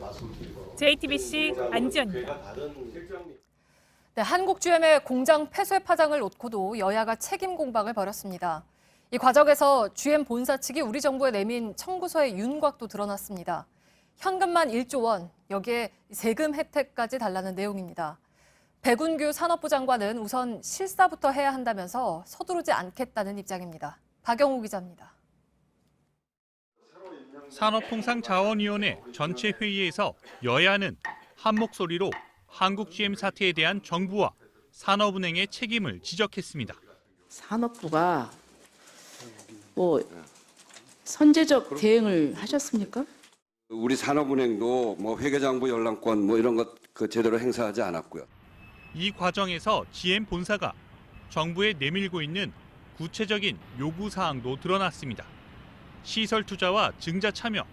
JTBC 안지연입니다. 네, 한국GM의 공장 폐쇄 파장을 놓고도 여야가 책임 공방을 벌였습니다. 이 과정에서 GM 본사 측이 우리 정부에 내민 청구서의 윤곽도 드러났습니다. 현금만 1조 원, 여기에 세금 혜택까지 달라는 내용입니다. 백운규 산업부 장관은 우선 실사부터 해야 한다면서 서두르지 않겠다는 입장입니다. 박영우 기자입니다. 산업통상자원위원회 전체 회의에서 여야는 한 목소리로 한국GM 사태에 대한 정부와 산업은행의 책임을 지적했습니다. 산업부가 선제적 대응을 하셨습니까? 우리 산업은행도 회계장부 열람권 이런 것 제대로 행사하지 않았고요. 이 과정에서 GM 본사가 정부에 내밀고 있는 구체적인 요구 사항도 드러났습니다. 시설 투자와 증자 참여,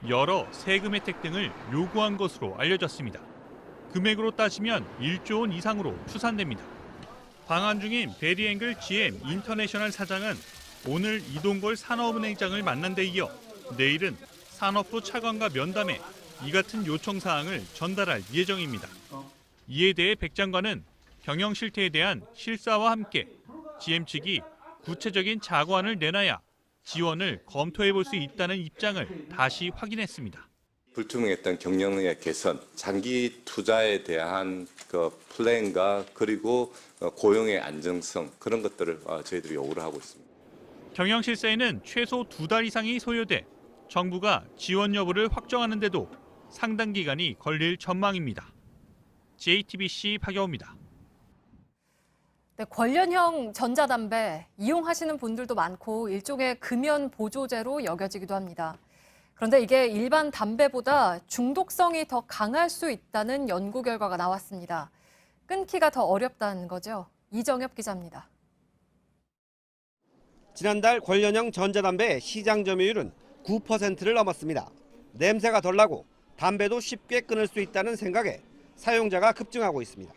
여러 세금 혜택 등을 요구한 것으로 알려졌습니다. 금액으로 따지면 1조 원 이상으로 추산됩니다. 방한 중인 베리앵글 GM 인터내셔널 사장은 오늘 이동걸 산업은행장을 만난 데 이어 내일은 산업부 차관과 면담해 이 같은 요청 사항을 전달할 예정입니다. 이에 대해 백 장관은 경영 실태에 대한 실사와 함께 GM 측이 구체적인 자관을 내놔야 지원을 검토해 볼 수 있다는 입장을 다시 확인했습니다. 불투명했던 경영의 개선, 장기 투자에 대한 그 플랜과 그리고 고용의 안정성 그런 것들을 저희들이 요구를 하고 있습니다. 경영 실세에는 최소 2달 이상이 소요돼 정부가 지원 여부를 확정하는데도 상당 기간이 걸릴 전망입니다. JTBC 박여우입니다. 네, 관련형 전자담배 이용하시는 분들도 많고 일종의 금연 보조제로 여겨지기도 합니다. 그런데 이게 일반 담배보다 중독성이 더 강할 수 있다는 연구 결과가 나왔습니다. 끊기가 더 어렵다는 거죠. 이정엽 기자입니다. 지난달 관련형 전자담배의 시장 점유율은 9%를 넘었습니다. 냄새가 덜 나고 담배도 쉽게 끊을 수 있다는 생각에 사용자가 급증하고 있습니다.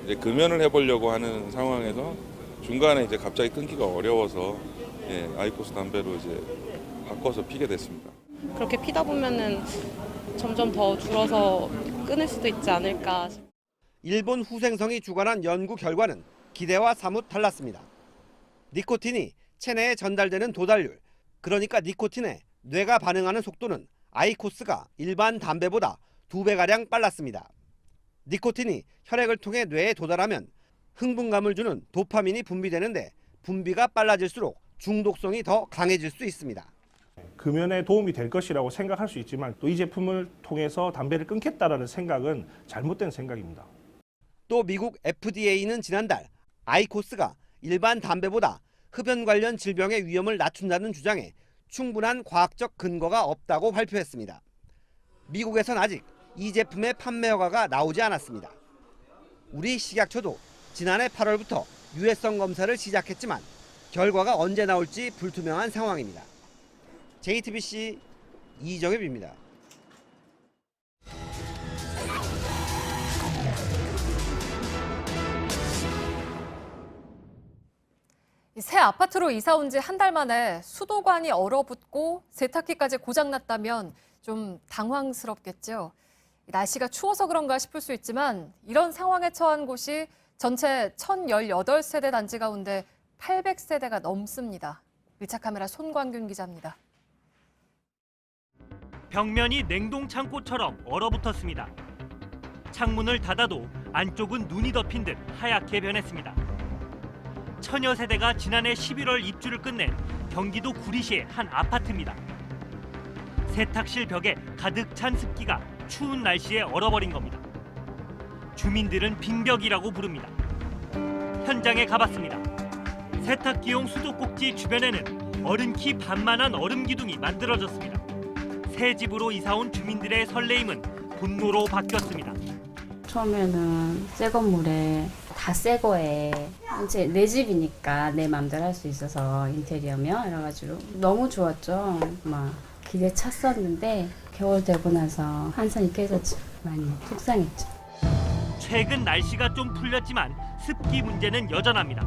이제 금연을 해보려고 하는 상황에서 중간에 이제 갑자기 끊기가 어려워서 아이코스 담배로 이제 바꿔서 피게 됐습니다. 그렇게 피다 보면은 점점 더 줄어서 끊을 수도 있지 않을까. 일본 후생성이 주관한 연구 결과는 기대와 사뭇 달랐습니다. 니코틴이 체내에 전달되는 도달률, 그러니까 니코틴에 뇌가 반응하는 속도는 아이코스가 일반 담배보다 2배가량 빨랐습니다. 니코틴이 혈액을 통해 뇌에 도달하면 흥분감을 주는 도파민이 분비되는데 분비가 빨라질수록 중독성이 더 강해질 수 있습니다. 금연에 도움이 될 것이라고 생각할 수 있지만 또 이 제품을 통해서 담배를 끊겠다라는 생각은 잘못된 생각입니다. 또 미국 FDA는 지난달 아이코스가 일반 담배보다 흡연 관련 질병의 위험을 낮춘다는 주장에 충분한 과학적 근거가 없다고 발표했습니다. 미국에선 아직 이 제품의 판매 허가가 나오지 않았습니다. 우리 식약처도 지난해 8월부터 유해성 검사를 시작했지만 결과가 언제 나올지 불투명한 상황입니다. JTBC 이정엽입니다. 새 아파트로 이사 온 지 한 달 만에 수도관이 얼어붙고 세탁기까지 고장났다면 좀 당황스럽겠죠. 날씨가 추워서 그런가 싶을 수 있지만 이런 상황에 처한 곳이 전체 1,018세대 단지 가운데 800세대가 넘습니다. 밀착카메라 손광균 기자입니다. 벽면이 냉동 창고처럼 얼어붙었습니다. 창문을 닫아도 안쪽은 눈이 덮인 듯 하얗게 변했습니다. 천여 세대가 지난해 11월 입주를 끝낸 경기도 구리시의 한 아파트입니다. 세탁실 벽에 가득 찬 습기가 추운 날씨에 얼어버린 겁니다. 주민들은 빙벽이라고 부릅니다. 현장에 가봤습니다. 세탁기용 수도꼭지 주변에는 어른 키 반만한 얼음 기둥이 만들어졌습니다. 새 집으로 이사온 주민들의 설레임은 분노로 바뀌었습니다. 처음에는 새 건물에 다 새 거에 이제 내 집이니까 내 마음대로 할 수 있어서 인테리어면 이래가지고 너무 좋았죠. 막 기대 찼었는데 겨울 되고 나서 한산이 깨졌죠. 많이 속상했죠. 최근 날씨가 좀 풀렸지만 습기 문제는 여전합니다.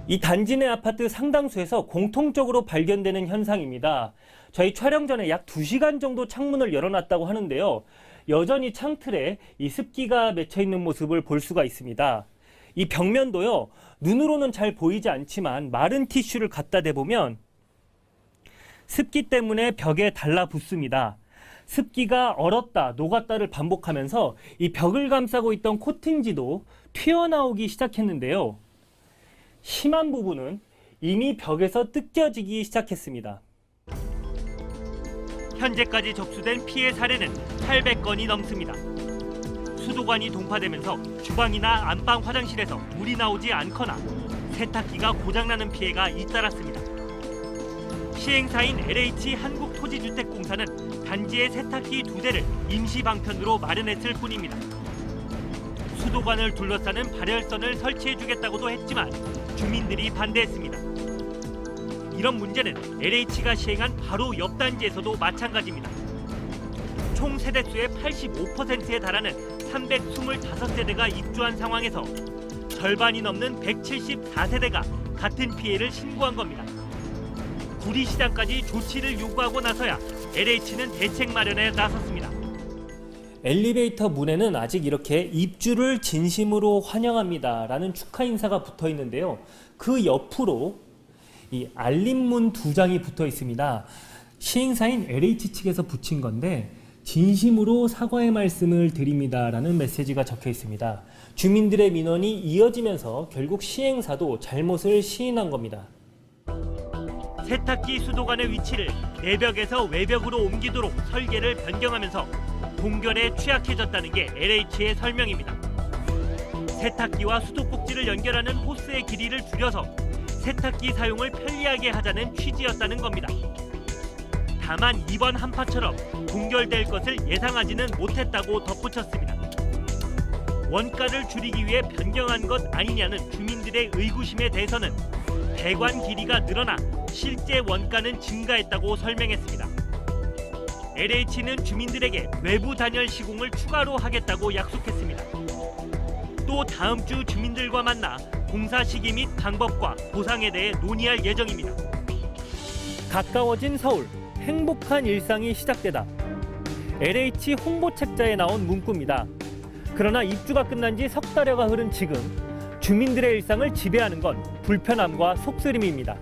이 단지 내 아파트 상당수에서 공통적으로 발견되는 현상입니다. 저희 촬영 전에 약 2시간 정도 창문을 열어놨다고 하는데요. 여전히 창틀에 이 습기가 맺혀 있는 모습을 볼 수가 있습니다. 이 벽면도요, 눈으로는 잘 보이지 않지만 마른 티슈를 갖다 대보면 습기 때문에 벽에 달라붙습니다. 습기가 얼었다, 녹았다를 반복하면서 이 벽을 감싸고 있던 코팅지도 튀어나오기 시작했는데요. 심한 부분은 이미 벽에서 뜯겨지기 시작했습니다. 현재까지 접수된 피해 사례는 800건이 넘습니다. 수도관이 동파되면서 주방이나 안방 화장실에서 물이 나오지 않거나 세탁기가 고장나는 피해가 잇따랐습니다. 시행사인 LH 한국토지주택공사는 단지의 세탁기 2대를 임시 방편으로 마련했을 뿐입니다. 수도관을 둘러싸는 발열선을 설치해주겠다고도 했지만 주민들이 반대했습니다. 이런 문제는 LH가 시행한 바로 옆 단지에서도 마찬가지입니다. 총 세대수의 85%에 달하는 325세대가 입주한 상황에서 절반이 넘는 174세대가 같은 피해를 신고한 겁니다. 구리시장까지 조치를 요구하고 나서야 LH는 대책 마련에 나섰습니다. 엘리베이터 문에는 아직 이렇게 입주를 진심으로 환영합니다라는 축하 인사가 붙어 있는데요. 그 옆으로 이 알림문 2장이 붙어 있습니다. 시행사인 LH 측에서 붙인 건데 진심으로 사과의 말씀을 드립니다라는 메시지가 적혀 있습니다. 주민들의 민원이 이어지면서 결국 시행사도 잘못을 시인한 겁니다. 세탁기 수도관의 위치를 내벽에서 외벽으로 옮기도록 설계를 변경하면서 동결에 취약해졌다는 게 LH의 설명입니다. 세탁기와 수도꼭지를 연결하는 호스의 길이를 줄여서 세탁기 사용을 편리하게 하자는 취지였다는 겁니다. 다만 이번 한파처럼 동결될 것을 예상하지는 못했다고 덧붙였습니다. 원가를 줄이기 위해 변경한 것 아니냐는 주민들의 의구심에 대해서는 배관 길이가 늘어나 실제 원가는 증가했다고 설명했습니다. LH는 주민들에게 외부 단열 시공을 추가로 하겠다고 약속했습니다. 또 다음 주 주민들과 만나 공사 시기 및 방법과 보상에 대해 논의할 예정입니다. 가까워진 서울, 행복한 일상이 시작되다. LH 홍보 책자에 나온 문구입니다. 그러나 입주가 끝난 지 석 달여가 흐른 지금 주민들의 일상을 지배하는 건 불편함과 속쓰림입니다.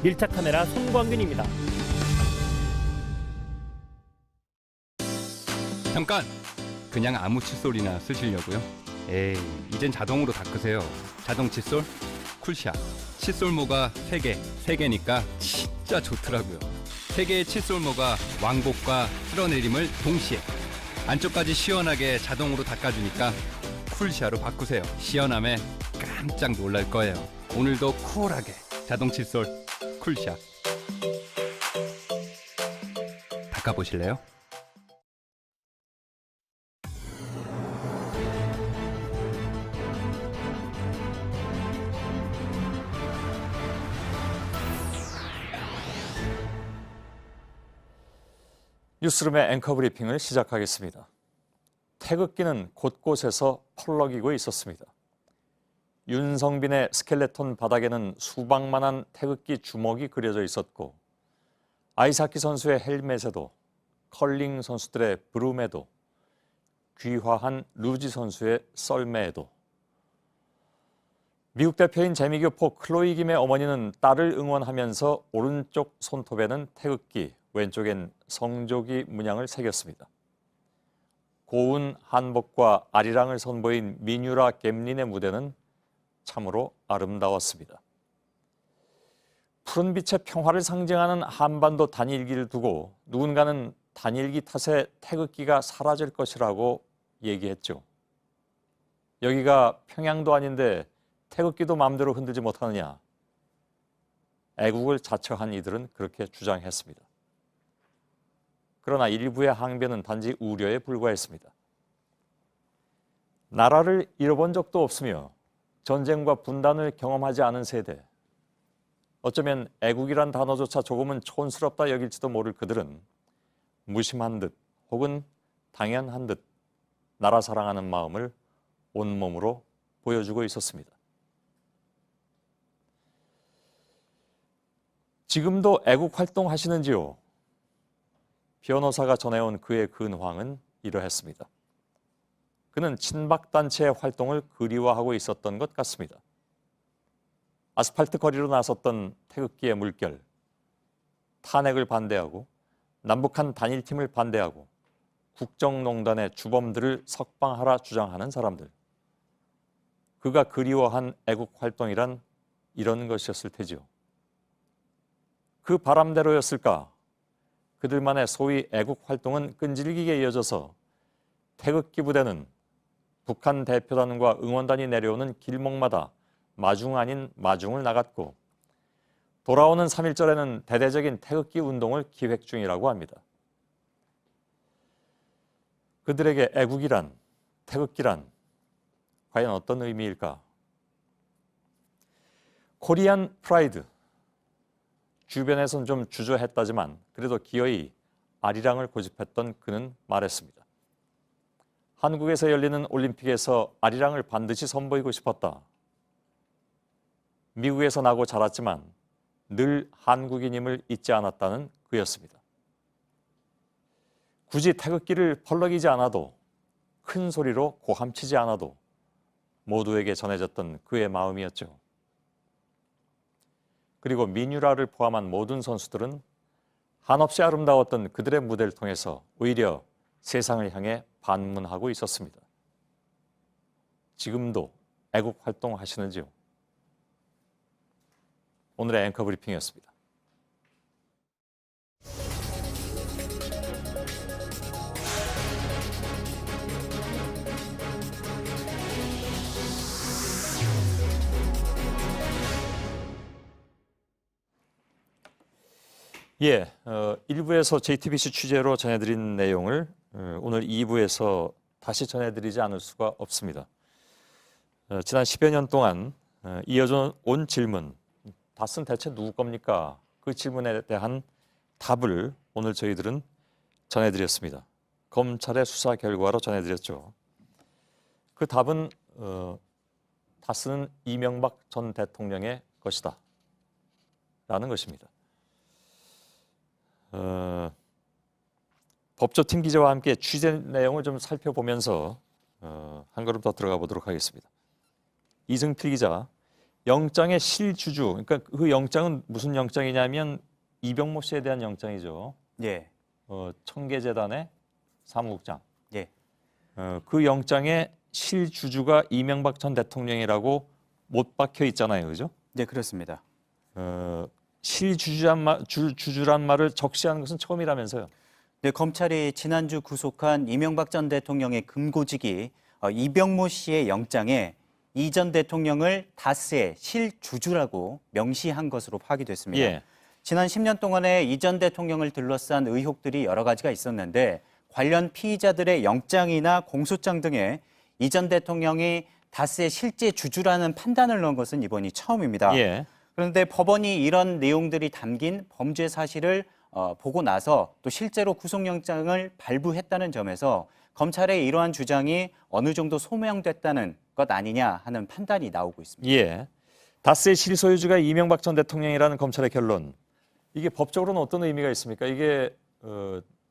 밀착 카메라 손광균입니다. 잠깐! 그냥 아무 칫솔이나 쓰시려고요? 에이, 이젠 자동으로 닦으세요. 자동 칫솔 쿨샷. 칫솔모가 3개, 3개니까 진짜 좋더라고요. 3개의 칫솔모가 왕복과 쓸어내림을 동시에 안쪽까지 시원하게 자동으로 닦아주니까 쿨샷으로 바꾸세요. 시원함에 깜짝 놀랄 거예요. 오늘도 쿨하게 자동 칫솔 쿨샷 닦아보실래요? 뉴스룸의 앵커 브리핑을 시작하겠습니다. 태극기는 곳곳에서 펄럭이고 있었습니다. 윤성빈의 스켈레톤 바닥에는 수박만한 태극기 주먹이 그려져 있었고 아이스하키 선수의 헬멧에도 컬링 선수들의 브룸에도 귀화한 루지 선수의 썰매에도 미국 대표인 재미교포 클로이 김의 어머니는 딸을 응원하면서 오른쪽 손톱에는 태극기, 왼쪽엔 성조기 문양을 새겼습니다. 고운 한복과 아리랑을 선보인 미뉴라 갬린의 무대는 참으로 아름다웠습니다. 푸른 빛의 평화를 상징하는 한반도 단일기를 두고 누군가는 단일기 탓에 태극기가 사라질 것이라고 얘기했죠. 여기가 평양도 아닌데 태극기도 마음대로 흔들지 못하느냐. 애국을 자처한 이들은 그렇게 주장했습니다. 그러나 일부의 항변은 단지 우려에 불과했습니다. 나라를 잃어본 적도 없으며 전쟁과 분단을 경험하지 않은 세대, 어쩌면 애국이란 단어조차 조금은 촌스럽다 여길지도 모를 그들은 무심한 듯 혹은 당연한 듯 나라 사랑하는 마음을 온몸으로 보여주고 있었습니다. 지금도 애국 활동하시는지요? 변호사가 전해온 그의 근황은 이러했습니다. 그는 친박단체의 활동을 그리워하고 있었던 것 같습니다. 아스팔트 거리로 나섰던 태극기의 물결, 탄핵을 반대하고 남북한 단일팀을 반대하고 국정농단의 주범들을 석방하라 주장하는 사람들. 그가 그리워한 애국 활동이란 이런 것이었을 테지요. 그 바람대로였을까? 그들만의 소위 애국 활동은 끈질기게 이어져서 태극기 부대는 북한 대표단과 응원단이 내려오는 길목마다 마중 아닌 마중을 나갔고 돌아오는 3.1절에는 대대적인 태극기 운동을 기획 중이라고 합니다. 그들에게 애국이란, 태극기란 과연 어떤 의미일까? 코리안 프라이드. 주변에선 좀 주저했다지만 그래도 기어이 아리랑을 고집했던 그는 말했습니다. 한국에서 열리는 올림픽에서 아리랑을 반드시 선보이고 싶었다. 미국에서 나고 자랐지만 늘 한국인임을 잊지 않았다는 그였습니다. 굳이 태극기를 펄럭이지 않아도 큰 소리로 고함치지 않아도 모두에게 전해졌던 그의 마음이었죠. 그리고 민유라를 포함한 모든 선수들은 한없이 아름다웠던 그들의 무대를 통해서 오히려 세상을 향해 반문하고 있었습니다. 지금도 애국 활동하시는지요? 오늘의 앵커 브리핑이었습니다. 예, 1부에서 JTBC 취재로 전해드린 내용을 오늘 2부에서 다시 전해드리지 않을 수가 없습니다. 지난 10여 년 동안 이어져 온 질문, 닷은 대체 누구 겁니까? 그 질문에 대한 답을 오늘 저희들은 전해드렸습니다. 검찰의 수사 결과로 전해드렸죠. 그 답은 닷은 이명박 전 대통령의 것이다 라는 것입니다. 법조팀 기자와 함께 취재 내용을 좀 살펴보면서 한 걸음 더 들어가 보도록 하겠습니다. 이승필 기자, 영장의 실주주, 그러니까 그 영장은 무슨 영장이냐면 이병모 씨에 대한 영장이죠. 예. 청계재단의 사무국장. 예. 그 영장의 실주주가 이명박 전 대통령이라고 못 박혀 있잖아요, 그죠? 네, 그렇습니다. 실주주란 말을 적시하는 것은 처음이라면서요? 네, 검찰이 지난주 구속한 이명박 전 대통령의 금고직이 이병모 씨의 영장에 이 전 대통령을 다스의 실주주라고 명시한 것으로 파악이 됐습니다. 예. 지난 10년 동안에 이 전 대통령을 둘러싼 의혹들이 여러 가지가 있었는데 관련 피의자들의 영장이나 공소장 등에 이 전 대통령이 다스의 실제 주주라는 판단을 넣은 것은 이번이 처음입니다. 예. 그런데 법원이 이런 내용들이 담긴 범죄 사실을 보고 나서 또 실제로 구속영장을 발부했다는 점에서 검찰의 이러한 주장이 어느 정도 소명됐다는 것 아니냐 하는 판단이 나오고 있습니다. 예. 다스의 실소유주가 이명박 전 대통령이라는 검찰의 결론. 이게 법적으로는 어떤 의미가 있습니까? 이게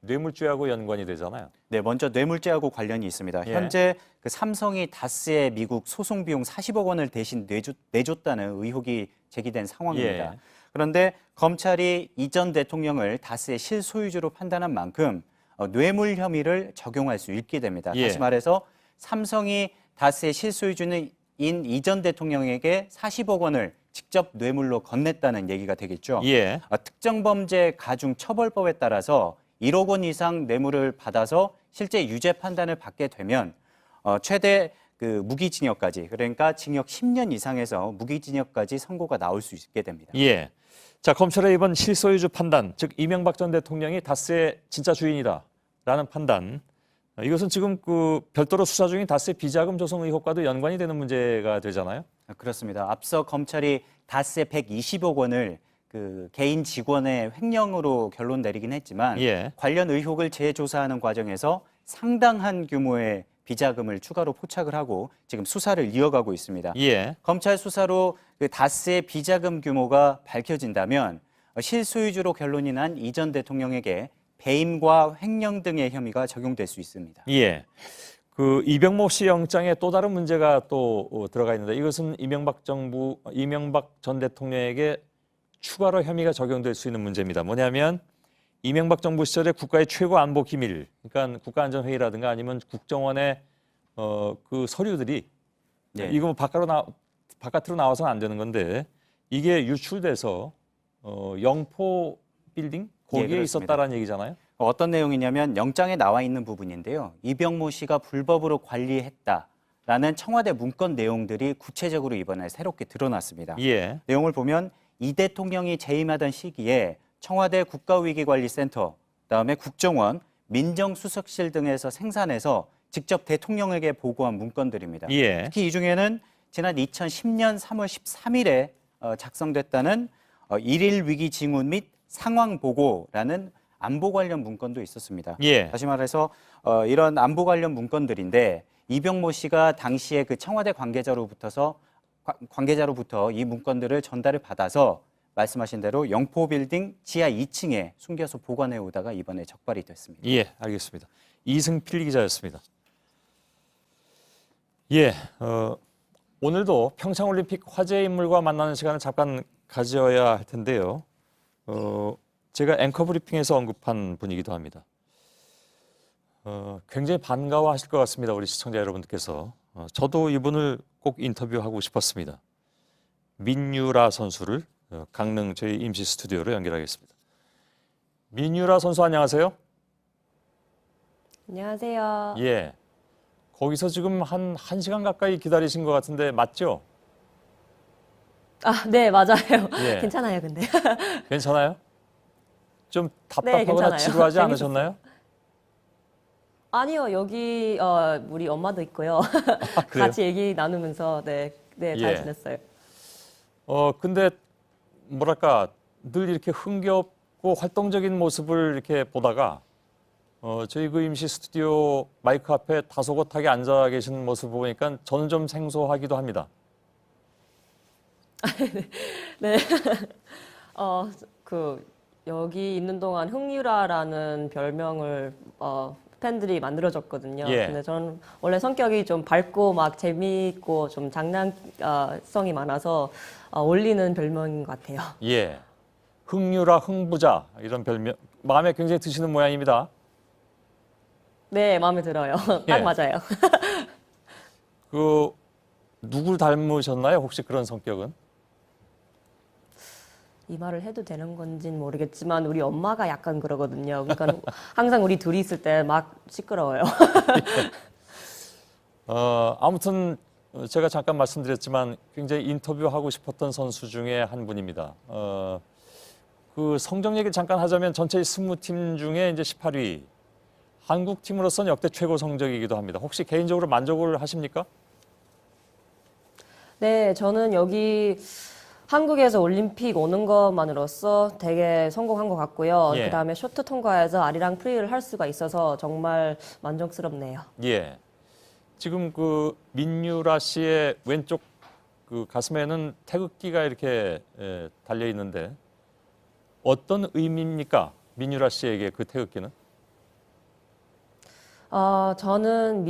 뇌물죄하고 연관이 되잖아요. 네, 먼저 뇌물죄하고 관련이 있습니다. 예. 현재 그 삼성이 다스의 미국 소송 비용 40억 원을 대신 내줬다는 의혹이 제기된 상황입니다. 예. 그런데 검찰이 이 전 대통령을 다스의 실소유주로 판단한 만큼 뇌물 혐의를 적용할 수 있게 됩니다. 예. 다시 말해서 삼성이 다스의 실소유주인 이 전 대통령에게 40억 원을 직접 뇌물로 건넸다는 얘기가 되겠죠. 예. 특정범죄 가중처벌법에 따라서 1억 원 이상 뇌물을 받아서 실제 유죄 판단을 받게 되면 최대 그 무기징역까지, 그러니까 징역 10년 이상에서 무기징역까지 선고가 나올 수 있게 됩니다. 예. 자, 검찰의 이번 실소유주 판단, 즉 이명박 전 대통령이 다스의 진짜 주인이다라는 판단. 이것은 지금 그 별도로 수사 중인 다스의 비자금 조성 의혹과도 연관이 되는 문제가 되잖아요. 그렇습니다. 앞서 검찰이 다스의 120억 원을 그 개인 직원의 횡령으로 결론 내리긴 했지만 예. 관련 의혹을 재조사하는 과정에서 상당한 규모의 비자금을 추가로 포착을 하고 지금 수사를 이어가고 있습니다. 예. 검찰 수사로 그 다스의 비자금 규모가 밝혀진다면 실소유주로 결론이 난 이 전 대통령에게 배임과 횡령 등의 혐의가 적용될 수 있습니다. 예. 그 이병모 씨 영장에 또 다른 문제가 또 들어가 있는데 이것은 이명박 전 대통령에게 추가로 혐의가 적용될 수 있는 문제입니다. 뭐냐면 이명박 정부 시절에 국가의 최고 안보 기밀, 그러니까 국가안전회의라든가 아니면 국정원의 그 서류들이 네. 이거 뭐 바깥으로 나와서는 안 되는 건데 이게 유출돼서 영포 빌딩 거기에 그렇습니다. 있었다라는 얘기잖아요. 어떤 내용이냐면 영장에 나와 있는 부분인데요. 이병모 씨가 불법으로 관리했다라는 청와대 문건 내용들이 구체적으로 이번에 새롭게 드러났습니다. 예. 내용을 보면 이 대통령이 재임하던 시기에 청와대 국가위기관리센터, 그다음에 국정원, 민정수석실 등에서 생산해서 직접 대통령에게 보고한 문건들입니다. 예. 특히 이 중에는 지난 2010년 3월 13일에 작성됐다는 일일 위기 징후 및 상황 보고라는 안보 관련 문건도 있었습니다. 예. 다시 말해서 이런 안보 관련 문건들인데 이병모 씨가 당시에 그 청와대 관계자로부터 이 문건들을 전달을 받아서 말씀하신 대로 영포빌딩 지하 2층에 숨겨서 보관해 오다가 이번에 적발이 됐습니다. 예, 알겠습니다. 이승필 기자였습니다. 예, 오늘도 평창올림픽 화제의 인물과 만나는 시간을 잠깐 가져야 할 텐데요. 제가 앵커 브리핑에서 언급한 분이기도 합니다. 굉장히 반가워하실 것 같습니다. 우리 시청자 여러분들께서. 저도 이분을 꼭 인터뷰하고 싶었습니다. 민유라 선수를 강릉 저희 임시 스튜디오로 연결하겠습니다. 민유라 선수 안녕하세요. 안녕하세요. 예. 거기서 지금 한 1시간 가까이 기다리신 것 같은데 맞죠? 아, 네, 맞아요. 예. 괜찮아요, 근데. 괜찮아요? 좀 네, 답답하거나 괜찮아요. 지루하지 재밌었어요. 않으셨나요? 아니요, 여기 우리 엄마도 있고요. 그래요? 같이 얘기 나누면서 네, 잘 예. 지냈어요. 근데 뭐랄까 늘 이렇게 흥겹고 활동적인 모습을 이렇게 보다가 저희 그 임시 스튜디오 마이크 앞에 다소곳하게 앉아 계신 모습을 보니까 저는 좀 생소하기도 합니다. 네. 여기 있는 동안 흥유라라는 별명을 팬들이 만들어줬거든요. 예. 근데 저는 원래 성격이 좀 밝고 막 재미있고 좀 장난성이 많아서 어울리는 별명인 것 같아요. 예, 흥유라 흥부자 이런 별명 마음에 굉장히 드시는 모양입니다. 네, 마음에 들어요. 예. 딱 맞아요. 누굴 닮으셨나요? 혹시 그런 성격은? 이 말을 해도 되는 건지는 모르겠지만 우리 엄마가 약간 그러거든요. 그러니까 항상 우리 둘이 있을 때 막 시끄러워요. 아무튼 제가 잠깐 말씀드렸지만 굉장히 인터뷰하고 싶었던 선수 중에 한 분입니다. 그 성적 얘기를 잠깐 하자면 전체 20팀 중에 이제 18위. 한국 팀으로서는 역대 최고 성적이기도 합니다. 혹시 개인적으로 만족을 하십니까? 네, 저는 여기 한국에서 올림픽 오는 것만으로서 되게 성공한 것 같고요. 예. 그다음에 쇼트 통과해서 아리랑 프리를 할 수가 있어서 정말 만족스럽네요. 예. 지금 그 민유라 씨의 왼쪽 그 가슴에는 태극기가 이렇게 달려 있는데 어떤 의미입니까? 민유라 씨에게 그 태극기는? 저는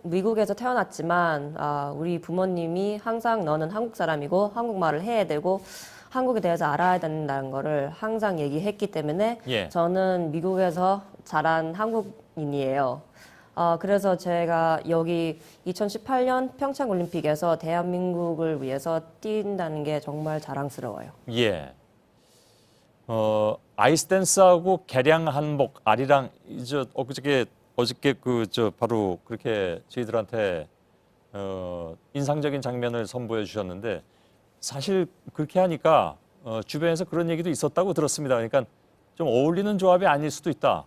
미국에서 태어났지만 우리 부모님이 항상 너는 한국 사람이고 한국말을 해야 되고 한국에 대해서 알아야 된다는 거를 항상 얘기했기 때문에 예. 저는 미국에서 자란 한국인이에요. 그래서 제가 여기 2018년 평창 올림픽에서 대한민국을 위해서 뛴다는 게 정말 자랑스러워요. 예. 아이스댄스하고 개량 한복 아리랑 어저께 바로 그렇게 저희들한테 인상적인 장면을 선보여 주셨는데 사실 그렇게 하니까 주변에서 그런 얘기도 있었다고 들었습니다. 그러니까 좀 어울리는 조합이 아닐 수도 있다.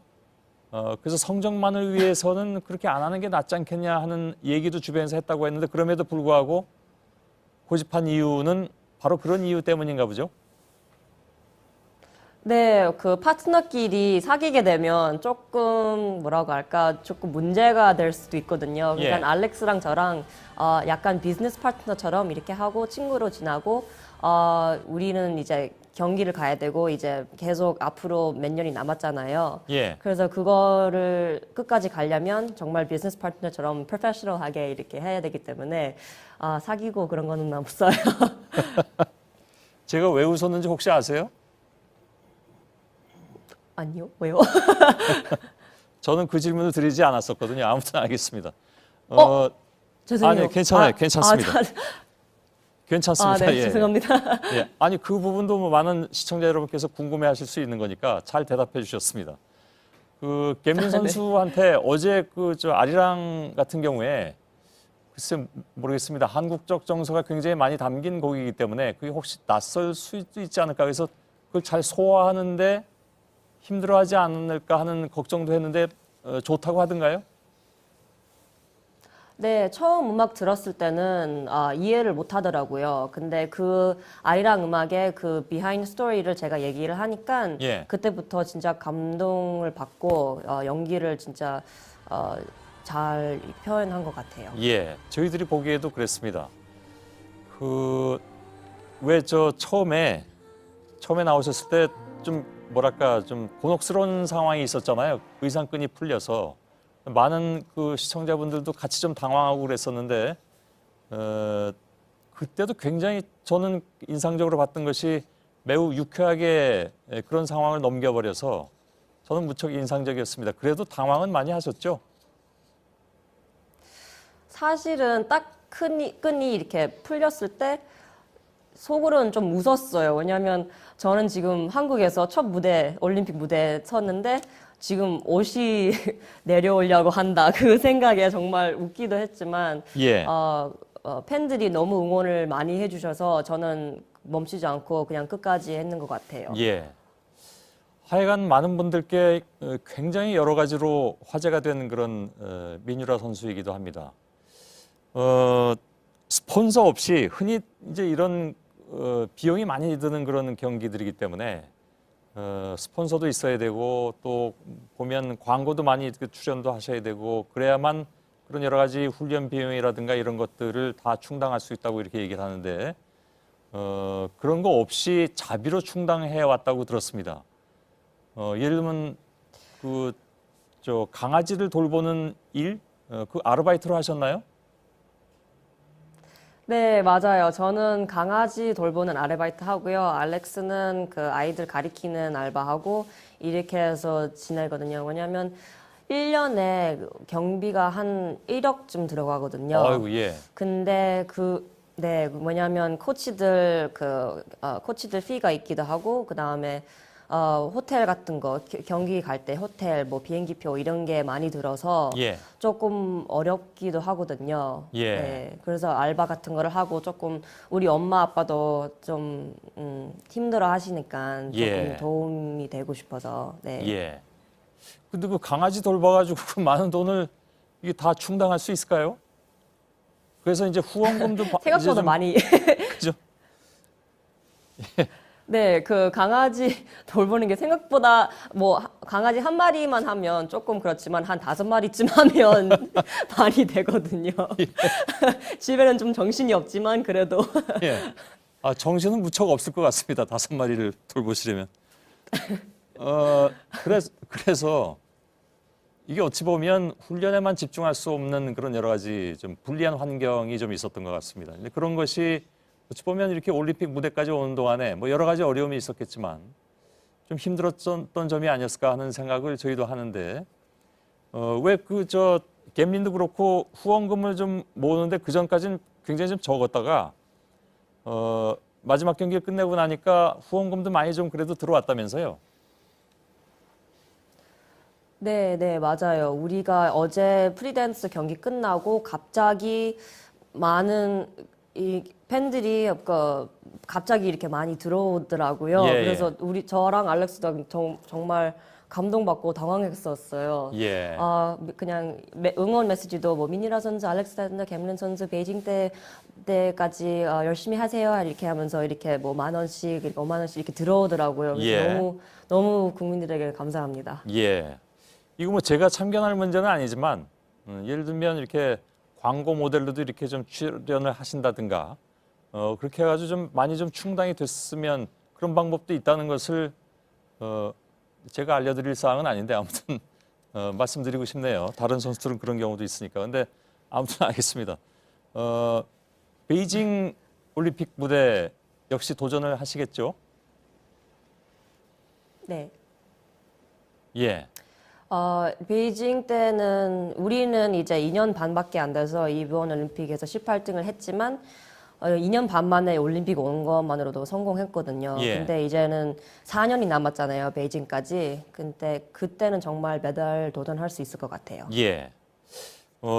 그래서 성적만을 위해서는 그렇게 안 하는 게 낫지 않겠냐 하는 얘기도 주변에서 했다고 했는데 그럼에도 불구하고 고집한 이유는 바로 그런 이유 때문인가 보죠? 네, 그 파트너끼리 사귀게 되면 조금 뭐라고 할까 조금 문제가 될 수도 있거든요. 그러니까 예. 알렉스랑 저랑 약간 비즈니스 파트너처럼 이렇게 하고 친구로 지나고 우리는 이제 경기를 가야 되고 이제 계속 앞으로 몇 년이 남았잖아요. 예. 그래서 그거를 끝까지 가려면 정말 비즈니스 파트너처럼 프로페셔널하게 이렇게 해야 되기 때문에 사귀고 그런 거는 없어요. 제가 왜 웃었는지 혹시 아세요? 아니요, 왜요? 저는 그 질문을 드리지 않았었거든요. 아무튼 알겠습니다. 죄송해요. 아니, 괜찮아요. 괜찮습니다. 괜찮습니다. 네, 예. 죄송합니다. 예. 아니, 그 부분도 뭐 많은 시청자 여러분께서 궁금해 하실 수 있는 거니까 잘 대답해 주셨습니다. 그 갬민 선수한테 어제 아리랑 같은 경우에 글쎄 모르겠습니다. 한국적 정서가 굉장히 많이 담긴 곡이기 때문에 그게 혹시 낯설 수도 있지 않을까. 그래서 그걸 잘 소화하는데 힘들어하지 않을까 하는 걱정도 했는데 좋다고 하던가요? 네, 처음 음악 들었을 때는 이해를 못 하더라고요. 근데 그 아리랑 음악의 그 비하인드 스토리를 제가 얘기를 하니까 예. 그때부터 진짜 감동을 받고 연기를 진짜 잘 표현한 것 같아요. 예, 저희들이 보기에도 그랬습니다. 왜 처음에 나오셨을 때 좀 뭐랄까 좀 곤혹스러운 상황이 있었잖아요. 의상끈이 풀려서 많은 그 시청자분들도 같이 좀 당황하고 그랬었는데 그때도 굉장히 저는 인상적으로 봤던 것이 매우 유쾌하게 그런 상황을 넘겨버려서 저는 무척 인상적이었습니다. 그래도 당황은 많이 하셨죠? 사실은 딱 끈이 이렇게 풀렸을 때 속으로는 좀 웃었어요. 왜냐하면 저는 지금 한국에서 첫 무대, 올림픽 무대에 섰는데 지금 옷이 내려오려고 한다. 그 생각에 정말 웃기도 했지만 예. 팬들이 너무 응원을 많이 해주셔서 저는 멈추지 않고 그냥 끝까지 했는 것 같아요. 예. 하여간 많은 분들께 굉장히 여러 가지로 화제가 된 그런 민유라 선수이기도 합니다. 스폰서 없이 흔히 이제 이런 비용이 많이 드는 그런 경기들이기 때문에 스폰서도 있어야 되고 또 보면 광고도 많이 출연도 하셔야 되고 그래야만 그런 여러 가지 훈련 비용이라든가 이런 것들을 다 충당할 수 있다고 이렇게 얘기를 하는데 그런 거 없이 자비로 충당해 왔다고 들었습니다. 예를 들면 강아지를 돌보는 일, 그 아르바이트로 하셨나요? 네, 맞아요. 저는 강아지 돌보는 아르바이트 하고요. 알렉스는 그 아이들 가리키는 알바하고 이렇게 해서 지내거든요. 왜냐하면 1년에 경비가 한 1억쯤 들어가거든요. 아이고, 예. 근데 뭐냐면 코치들 코치들 피가 있기도 하고 그다음에 호텔 같은 거 경기 갈 때 호텔 뭐 비행기표 이런 게 많이 들어서 예. 조금 어렵기도 하거든요. 예. 네, 그래서 알바 같은 거를 하고 조금 우리 엄마 아빠도 좀 힘들어 하시니까 조금 예. 도움이 되고 싶어서. 네. 예. 근데 그 강아지 돌봐가지고 그 많은 돈을 이게 다 충당할 수 있을까요? 그래서 이제 후원금도 생각보다 많이. 그죠? 네, 그 강아지 돌보는 게 생각보다 뭐 강아지 한 마리만 하면 조금 그렇지만 한 5마리쯤 하면 많이 되거든요. 집에는 좀 정신이 없지만 그래도. 예. 정신은 무척 없을 것 같습니다. 5마리를 돌보시려면. 그래서 이게 어찌 보면 훈련에만 집중할 수 없는 그런 여러 가지 좀 불리한 환경이 좀 있었던 것 같습니다. 근데 그런 것이 어찌 보면 이렇게 올림픽 무대까지 오는 동안에 뭐 여러 가지 어려움이 있었겠지만 좀 힘들었던 점이 아니었을까 하는 생각을 저희도 하는데 왜 갬린도 그렇고 후원금을 좀 모으는데 그 전까지는 굉장히 좀 적었다가 마지막 경기를 끝내고 나니까 후원금도 많이 좀 그래도 들어왔다면서요? 네, 네, 맞아요. 우리가 어제 프리댄스 경기 끝나고 갑자기 많은 이 팬들이 갑자기 이렇게 많이 들어오더라고요. 예, 그래서 저랑 알렉스도 정말 감동받고 당황했었어요. 예. 그냥 응원 메시지도 뭐 미니라 선수, 알렉산더 갬린 선수 베이징 때까지 열심히 하세요 이렇게 하면서 이렇게 뭐 10,000원씩, 50,000원씩 이렇게 들어오더라고요. 그래서 예. 너무 국민들에게 감사합니다. 예. 이거 뭐 제가 참견할 문제는 아니지만 예를 들면 이렇게 광고 모델로도 이렇게 좀 출연을 하신다든가 그렇게 해가지고 좀 많이 좀 충당이 됐으면 그런 방법도 있다는 것을 제가 알려드릴 사항은 아닌데 아무튼 말씀드리고 싶네요. 다른 선수들은 그런 경우도 있으니까. 근데 아무튼 알겠습니다. 베이징 올림픽 무대 역시 도전을 하시겠죠? 네. 예. 베이징 때는 우리는 이제 2년 반밖에 안 돼서 이번 올림픽에서 18등을 했지만 2년 반 만에 올림픽 온 것만으로도 성공했거든요. 예. 근데 이제는 4년이 남았잖아요, 베이징까지. 근데 그때는 정말 메달 도전할 수 있을 것 같아요. 예.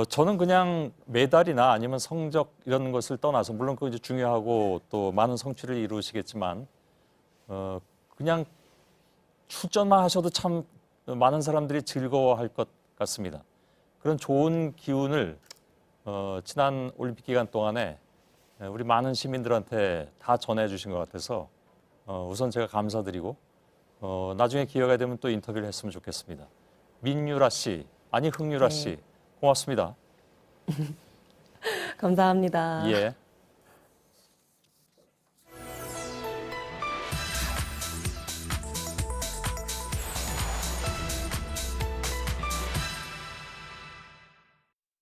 저는 그냥 메달이나 아니면 성적 이런 것을 떠나서 물론 그거 이제 중요하고 또 많은 성취를 이루시겠지만 그냥 출전만 하셔도 참 많은 사람들이 즐거워할 것 같습니다. 그런 좋은 기운을 지난 올림픽 기간 동안에 우리 많은 시민들한테 다 전해주신 것 같아서 우선 제가 감사드리고 나중에 기회가 되면 또 인터뷰를 했으면 좋겠습니다. 민유라 씨, 아니 흥유라 씨, 고맙습니다. 감사합니다. 예.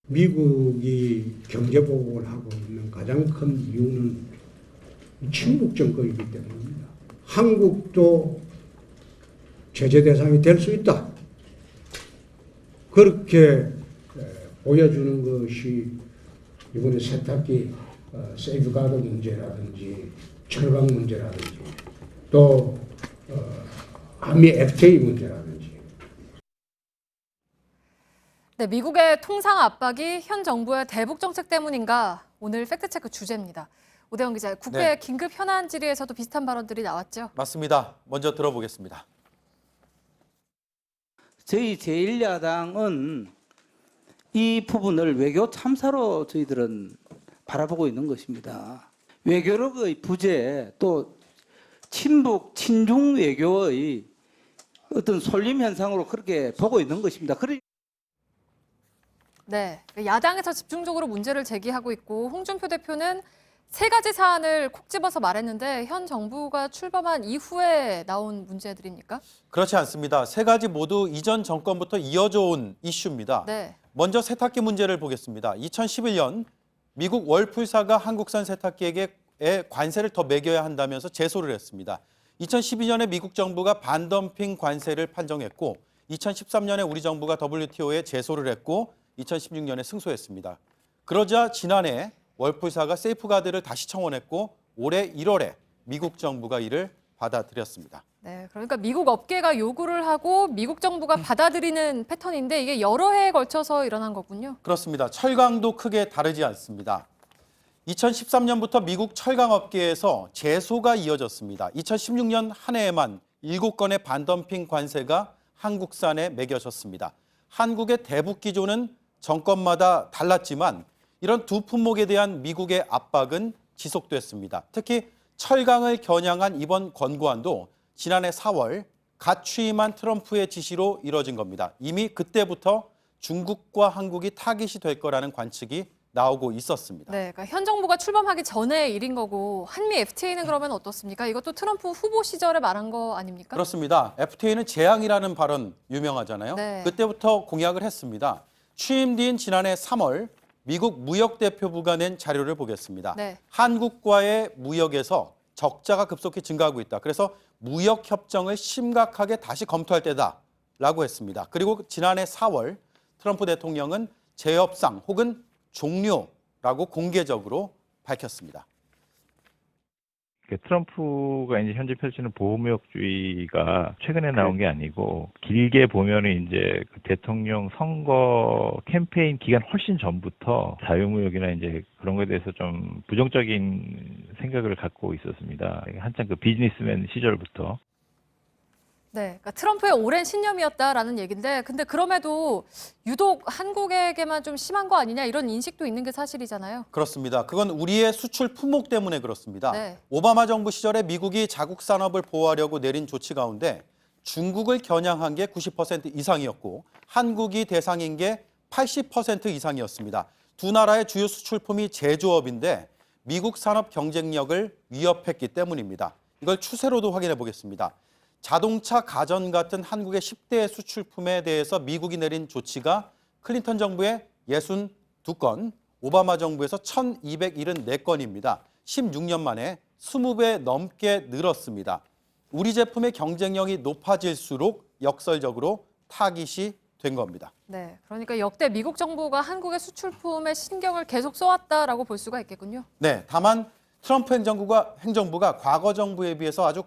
미국이 경제 보복을 하고 있는 가장 큰 이유는 침묵 정권이기 때문입니다. 한국도 제재 대상이 될 수 있다. 그렇게 보여주는 것이 이번에 세탁기 세이프가드 문제라든지 철강 문제라든지 또 한미 FTA 문제라든지. 네, 미국의 통상 압박이 현 정부의 대북 정책 때문인가? 오늘 팩트체크 주제입니다. 오대영 기자, 국회 네. 긴급 현안 질의에서도 비슷한 발언들이 나왔죠? 맞습니다. 먼저 들어보겠습니다. 저희 제1야당은 이 부분을 외교 참사로 저희들은 바라보고 있는 것입니다. 외교력의 부재 또 친북, 친중 외교의 어떤 솔림 현상으로 그렇게 보고 있는 것입니다. 네, 야당에서 집중적으로 문제를 제기하고 있고 홍준표 대표는 세 가지 사안을 콕 집어서 말했는데 현 정부가 출범한 이후에 나온 문제들입니까? 그렇지 않습니다. 세 가지 모두 이전 정권부터 이어져 온 이슈입니다. 네. 먼저 세탁기 문제를 보겠습니다. 2011년 미국 월풀사가 한국산 세탁기에 관세를 더 매겨야 한다면서 제소를 했습니다. 2012년에 미국 정부가 반덤핑 관세를 판정했고 2013년에 우리 정부가 WTO에 제소를 했고 2016년에 승소했습니다. 그러자 지난해 월풀사가 세이프가드를 다시 청원했고 올해 1월에 미국 정부가 이를 받아들였습니다. 네, 그러니까 미국 업계가 요구를 하고 미국 정부가 받아들이는 패턴인데 이게 여러 해에 걸쳐서 일어난 거군요. 그렇습니다. 철강도 크게 다르지 않습니다. 2013년부터 미국 철강업계에서 제소가 이어졌습니다. 2016년 한 해에만 7건의 반덤핑 관세가 한국산에 매겨졌습니다. 한국의 대북 기조는 정권마다 달랐지만 이런 두 품목에 대한 미국의 압박은 지속됐습니다. 특히 철강을 겨냥한 이번 권고안도 지난해 4월 갓 취임한 트럼프의 지시로 이뤄진 겁니다. 이미 그때부터 중국과 한국이 타깃이 될 거라는 관측이 나오고 있었습니다. 네, 그러니까 현 정부가 출범하기 전의 일인 거고 한미 FTA는 그러면 어떻습니까? 이것도 트럼프 후보 시절에 말한 거 아닙니까? 그렇습니다. FTA는 재앙이라는 발언 유명하잖아요. 네. 그때부터 공약을 했습니다. 취임 뒤인 지난해 3월 미국 무역대표부가 낸 자료를 보겠습니다. 네. 한국과의 무역에서 적자가 급속히 증가하고 있다. 그래서 무역협정을 심각하게 다시 검토할 때다라고 했습니다. 그리고 지난해 4월 트럼프 대통령은 재협상 혹은 종료라고 공개적으로 밝혔습니다. 트럼프가 이제 현재 펼치는 보호무역주의가 최근에 나온 게 아니고 길게 보면은 이제 그 대통령 선거 캠페인 기간 훨씬 전부터 자유무역이나 이제 그런 거에 대해서 좀 부정적인 생각을 갖고 있었습니다. 한참 그 비즈니스맨 시절부터. 네, 그러니까 트럼프의 오랜 신념이었다라는 얘기인데 근데 그럼에도 유독 한국에게만 좀 심한 거 아니냐 이런 인식도 있는 게 사실이잖아요. 그렇습니다. 그건 우리의 수출 품목 때문에 그렇습니다. 네. 오바마 정부 시절에 미국이 자국 산업을 보호하려고 내린 조치 가운데 중국을 겨냥한 게 90% 이상이었고 한국이 대상인 게 80% 이상이었습니다. 두 나라의 주요 수출품이 제조업인데 미국 산업 경쟁력을 위협했기 때문입니다. 이걸 추세로도 확인해 보겠습니다. 자동차, 가전 같은 한국의 10대 수출품에 대해서 미국이 내린 조치가 클린턴 정부의 62건, 오바마 정부에서 1274건입니다. 16년 만에 20배 넘게 늘었습니다. 우리 제품의 경쟁력이 높아질수록 역설적으로 타깃이 된 겁니다. 네, 그러니까 역대 미국 정부가 한국의 수출품에 신경을 계속 써왔다라고 볼 수가 있겠군요. 네, 다만 트럼프 행정부가 과거 정부에 비해서 아주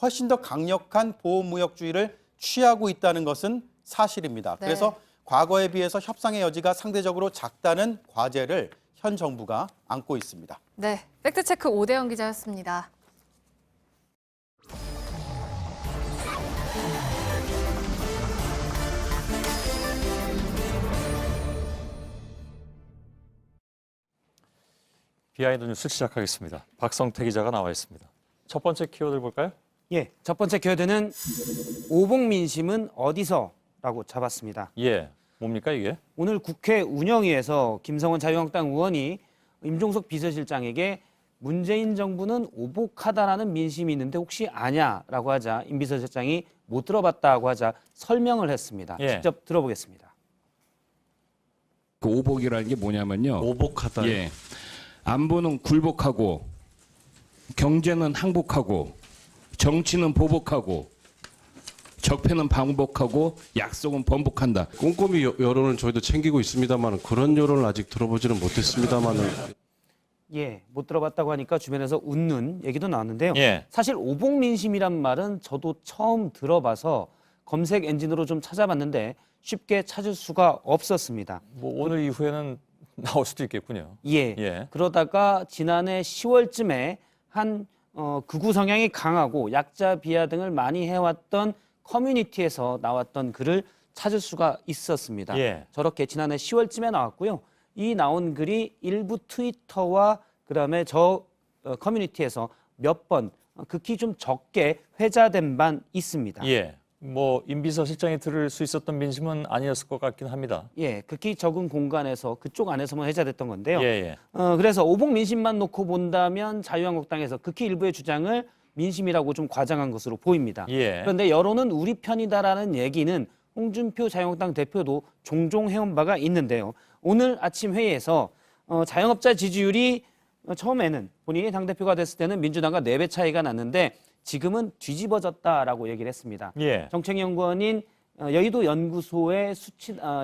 훨씬 더 강력한 보호무역주의를 취하고 있다는 것은 사실입니다. 네. 그래서 과거에 비해서 협상의 여지가 상대적으로 작다는 과제를 현 정부가 안고 있습니다. 네, 팩트체크 오대영 기자였습니다. 비하인드 뉴스 시작하겠습니다. 박성태 기자가 나와 있습니다. 첫 번째 키워드 볼까요? 예, 첫 번째 키워드는 오복 민심은 어디서라고 잡았습니다. 예, 뭡니까 이게? 오늘 국회 운영위에서 김성원 자유한국당 의원이 임종석 비서실장에게 문재인 정부는 오복하다라는 민심이 있는데 혹시 아냐라고 하자 임 비서실장이 못 들어봤다고 하자 설명을 했습니다. 예. 직접 들어보겠습니다. 그 오복이라는 게 뭐냐면요. 오복하다. 예. 안보는 굴복하고 경제는 항복하고 정치는 보복하고 적폐는 반복하고 약속은 번복한다. 꼼꼼히 여론은 저희도 챙기고 있습니다만 그런 여론을 아직 들어보지는 못했습니다만은. 예, 못 들어봤다고 하니까 주변에서 웃는 얘기도 나왔는데요. 예. 사실 오복민심이란 말은 저도 처음 들어봐서 검색 엔진으로 좀 찾아봤는데 쉽게 찾을 수가 없었습니다. 뭐 오늘 이후에는 나올 수도 있겠군요. 예. 예. 그러다가 지난해 10월쯤에 한 극우 성향이 강하고 약자 비하 등을 많이 해왔던 커뮤니티에서 나왔던 글을 찾을 수가 있었습니다. 예. 저렇게 지난해 10월쯤에 나왔고요. 이 나온 글이 일부 트위터와 그다음에 저 커뮤니티에서 몇 번 극히 좀 적게 회자된 바 있습니다. 예. 뭐 임비서 실장이 들을 수 있었던 민심은 아니었을 것 같긴 합니다. 예, 극히 적은 공간에서 그쪽 안에서만 회자됐던 건데요. 예, 예. 그래서 오복 민심만 놓고 본다면 자유한국당에서 극히 일부의 주장을 민심이라고 좀 과장한 것으로 보입니다. 예. 그런데 여론은 우리 편이다라는 얘기는 홍준표 자유한국당 대표도 종종 해온 바가 있는데요. 오늘 아침 회의에서 자영업자 지지율이 처음에는 본인이 당대표가 됐을 때는 민주당과 4배 차이가 났는데 지금은 뒤집어졌다라고 얘기를 했습니다. 예. 정책연구원인 여의도 연구소의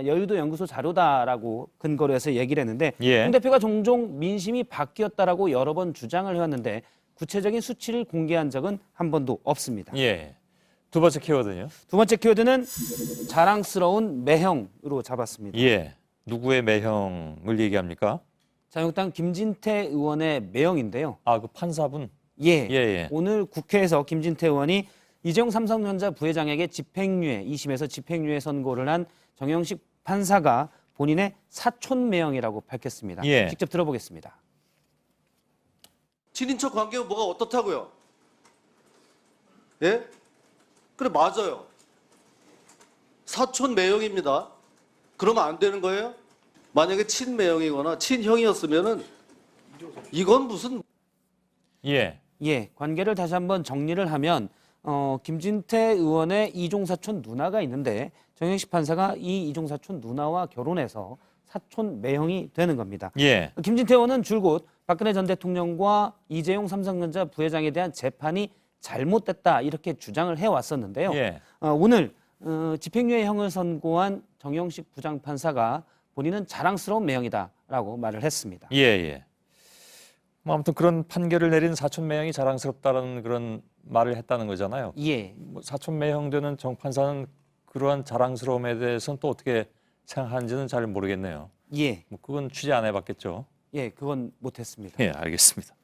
여의도 연구소 자료다라고 근거로 해서 얘기를 했는데 예. 홍 대표가 종종 민심이 바뀌었다라고 여러 번 주장을 해왔는데 구체적인 수치를 공개한 적은 한 번도 없습니다. 예. 두 번째 키워드는요? 두 번째 키워드는 자랑스러운 매형으로 잡았습니다. 예. 누구의 매형을 얘기합니까? 자유한국당 김진태 의원의 매형인데요. 아, 그 판사분? 예. 예, 예. 오늘 국회에서 김진태 의원이 이재용 삼성전자 부회장에게 집행유예, 2심에서 집행유예 선고를 한 정영식 판사가 본인의 사촌 매형이라고 밝혔습니다. 예. 직접 들어보겠습니다. 친인척 관계가 뭐가 어떻다고요? 예? 그래, 맞아요. 사촌 매형입니다. 그러면 안 되는 거예요? 만약에 친매형이거나 친형이었으면은 이건 무슨 예. 예, 관계를 다시 한번 정리를 하면 김진태 의원의 이종 사촌 누나가 있는데 정영식 판사가 이 이종 사촌 누나와 결혼해서 사촌 매형이 되는 겁니다. 예. 김진태 의원은 줄곧 박근혜 전 대통령과 이재용 삼성전자 부회장에 대한 재판이 잘못됐다 이렇게 주장을 해왔었는데요. 예. 오늘 집행유예형을 선고한 정영식 부장판사가 본인은 자랑스러운 매형이다라고 말을 했습니다. 예, 예. 뭐 아무튼 그런 판결을 내린 사촌 매형이 자랑스럽다는 그런 말을 했다는 거잖아요. 예. 뭐 사촌 매형 되는 정 판사는 그러한 자랑스러움에 대해서는 또 어떻게 생각하는지는 잘 모르겠네요. 예. 뭐 그건 취재 안 해봤겠죠. 예, 그건 못했습니다. 예, 알겠습니다.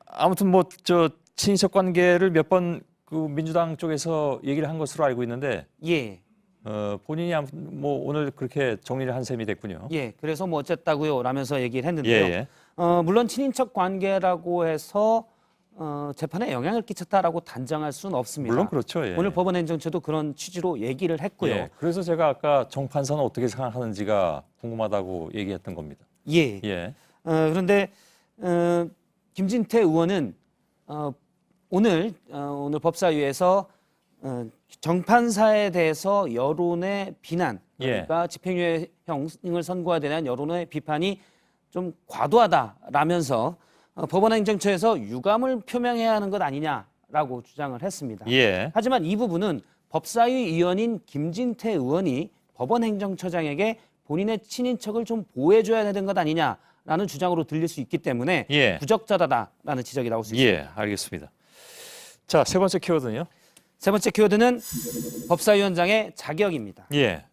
아무튼 뭐 저 친인척 관계를 몇 번 그 민주당 쪽에서 얘기를 한 것으로 알고 있는데, 예. 본인이 아무튼 뭐 오늘 그렇게 정리를 한 셈이 됐군요. 예, 그래서 뭐 어쨌다고요 라면서 얘기를 했는데요. 예, 예. 물론 친인척 관계라고 해서 재판에 영향을 끼쳤다라고 단정할 수는 없습니다. 물론 그렇죠. 예. 오늘 법원행정처도 그런 취지로 얘기를 했고요. 예, 그래서 제가 아까 정 판사는 어떻게 생각하는지가 궁금하다고 얘기했던 겁니다. 예. 예. 그런데 김진태 의원은 오늘 법사위에서 정 판사에 대해서 여론의 비난, 그러니까 집행유예형을 선고해야 되는 여론의 비판이 좀 과도하다라면서 법원행정처에서 유감을 표명해야 하는 것 아니냐라고 주장을 했습니다. 예. 하지만 이 부분은 법사위 위원인 김진태 의원이 법원행정처장에게 본인의 친인척을 좀 보호해줘야 되는 것 아니냐라는 주장으로 들릴 수 있기 때문에 예. 부적절하다라는 지적이 나올 수 있습니다. 예, 알겠습니다. 자, 세 번째 키워드는요? 세 번째 키워드는 법사위원장의 자격입니다. 예.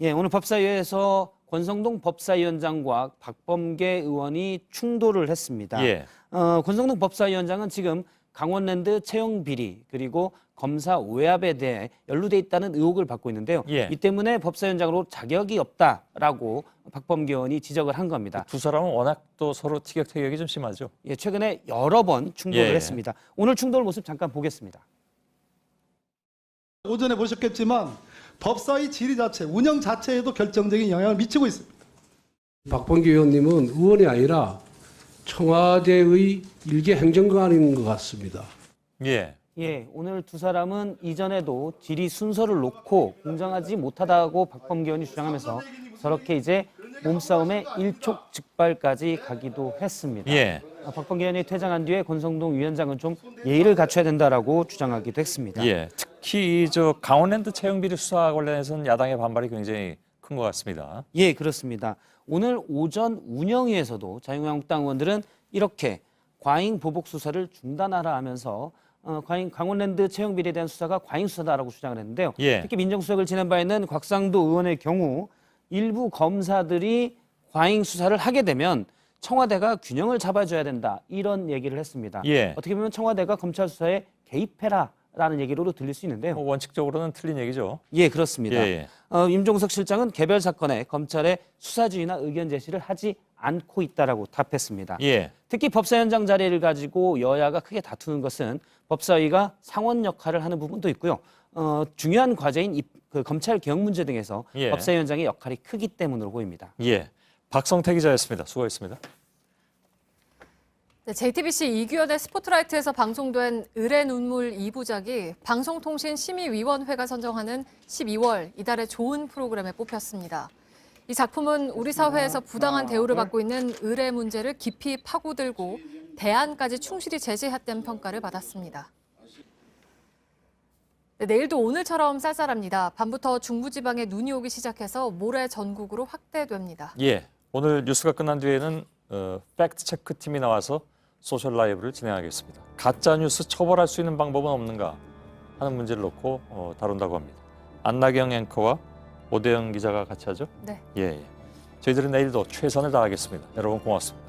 예, 오늘 법사위에서 권성동 법사위원장과 박범계 의원이 충돌을 했습니다. 예. 권성동 법사위원장은 지금 강원랜드 채용 비리 그리고 검사 외압에 대해 연루돼 있다는 의혹을 받고 있는데요. 예. 이 때문에 법사위원장으로 자격이 없다라고 박범계 의원이 지적을 한 겁니다. 두 사람은 워낙 또 서로 티격태격이 좀 심하죠. 예, 최근에 여러 번 충돌을 예. 했습니다. 오늘 충돌 모습 잠깐 보겠습니다. 오전에 보셨겠지만 법사위 질의 자체, 운영 자체에도 결정적인 영향을 미치고 있습니다. 박범계 의원님은 의원이 아니라 청와대의 일개 행정관인 것 같습니다. 예. 예, 오늘 두 사람은 이전에도 질의 순서를 놓고 공정하지 못하다고 박범계 의원이 주장하면서 저렇게 이제 몸싸움에 일촉즉발까지 가기도 했습니다. 예. 박범계 의원이 퇴장한 뒤에 권성동 위원장은 좀 예의를 갖춰야 된다라고 주장하기도 했습니다. 예, 특히 저 강원랜드 채용 비리 수사 관련해서는 야당의 반발이 굉장히 큰 것 같습니다. 예, 그렇습니다. 오늘 오전 운영위에서도 자유한국당 의원들은 이렇게 과잉 보복 수사를 중단하라 하면서 강원랜드 채용 비리에 대한 수사가 과잉 수사다라고 주장을 했는데요. 예. 특히 민정수석을 지낸 바 있는 곽상도 의원의 경우 일부 검사들이 과잉 수사를 하게 되면 청와대가 균형을 잡아줘야 된다 이런 얘기를 했습니다. 예. 어떻게 보면 청와대가 검찰 수사에 개입해라라는 얘기로도 들릴 수 있는데요. 원칙적으로는 틀린 얘기죠. 예, 그렇습니다. 예, 임종석 실장은 개별 사건에 검찰의 수사지휘나 의견 제시를 하지 않고 있다라고 답했습니다. 예. 특히 법사위원장 자리를 가지고 여야가 크게 다투는 것은 법사위가 상원 역할을 하는 부분도 있고요. 중요한 과제인 그 검찰 개혁 문제 등에서 예. 법사위원장의 역할이 크기 때문으로 보입니다. 예. 박성태 기자였습니다. 수고했습니다. 네, JTBC 이규현의 스포트라이트에서 방송된 을의 눈물 2부작이 방송통신심의위원회가 선정하는 12월 이달의 좋은 프로그램에 뽑혔습니다. 이 작품은 우리 사회에서 부당한 대우를 받고 있는 을의 문제를 깊이 파고들고 대안까지 충실히 제시했다는 평가를 받았습니다. 네, 내일도 오늘처럼 쌀쌀합니다. 밤부터 중부지방에 눈이 오기 시작해서 모레 전국으로 확대됩니다. 예. 오늘 뉴스가 끝난 뒤에는 팩트 체크 팀이 나와서 소셜 라이브를 진행하겠습니다. 가짜 뉴스 처벌할 수 있는 방법은 없는가 하는 문제를 놓고 다룬다고 합니다. 안나경 앵커와 오대영 기자가 같이 하죠? 네. 예. 저희들은 내일도 최선을 다하겠습니다. 여러분 고맙습니다.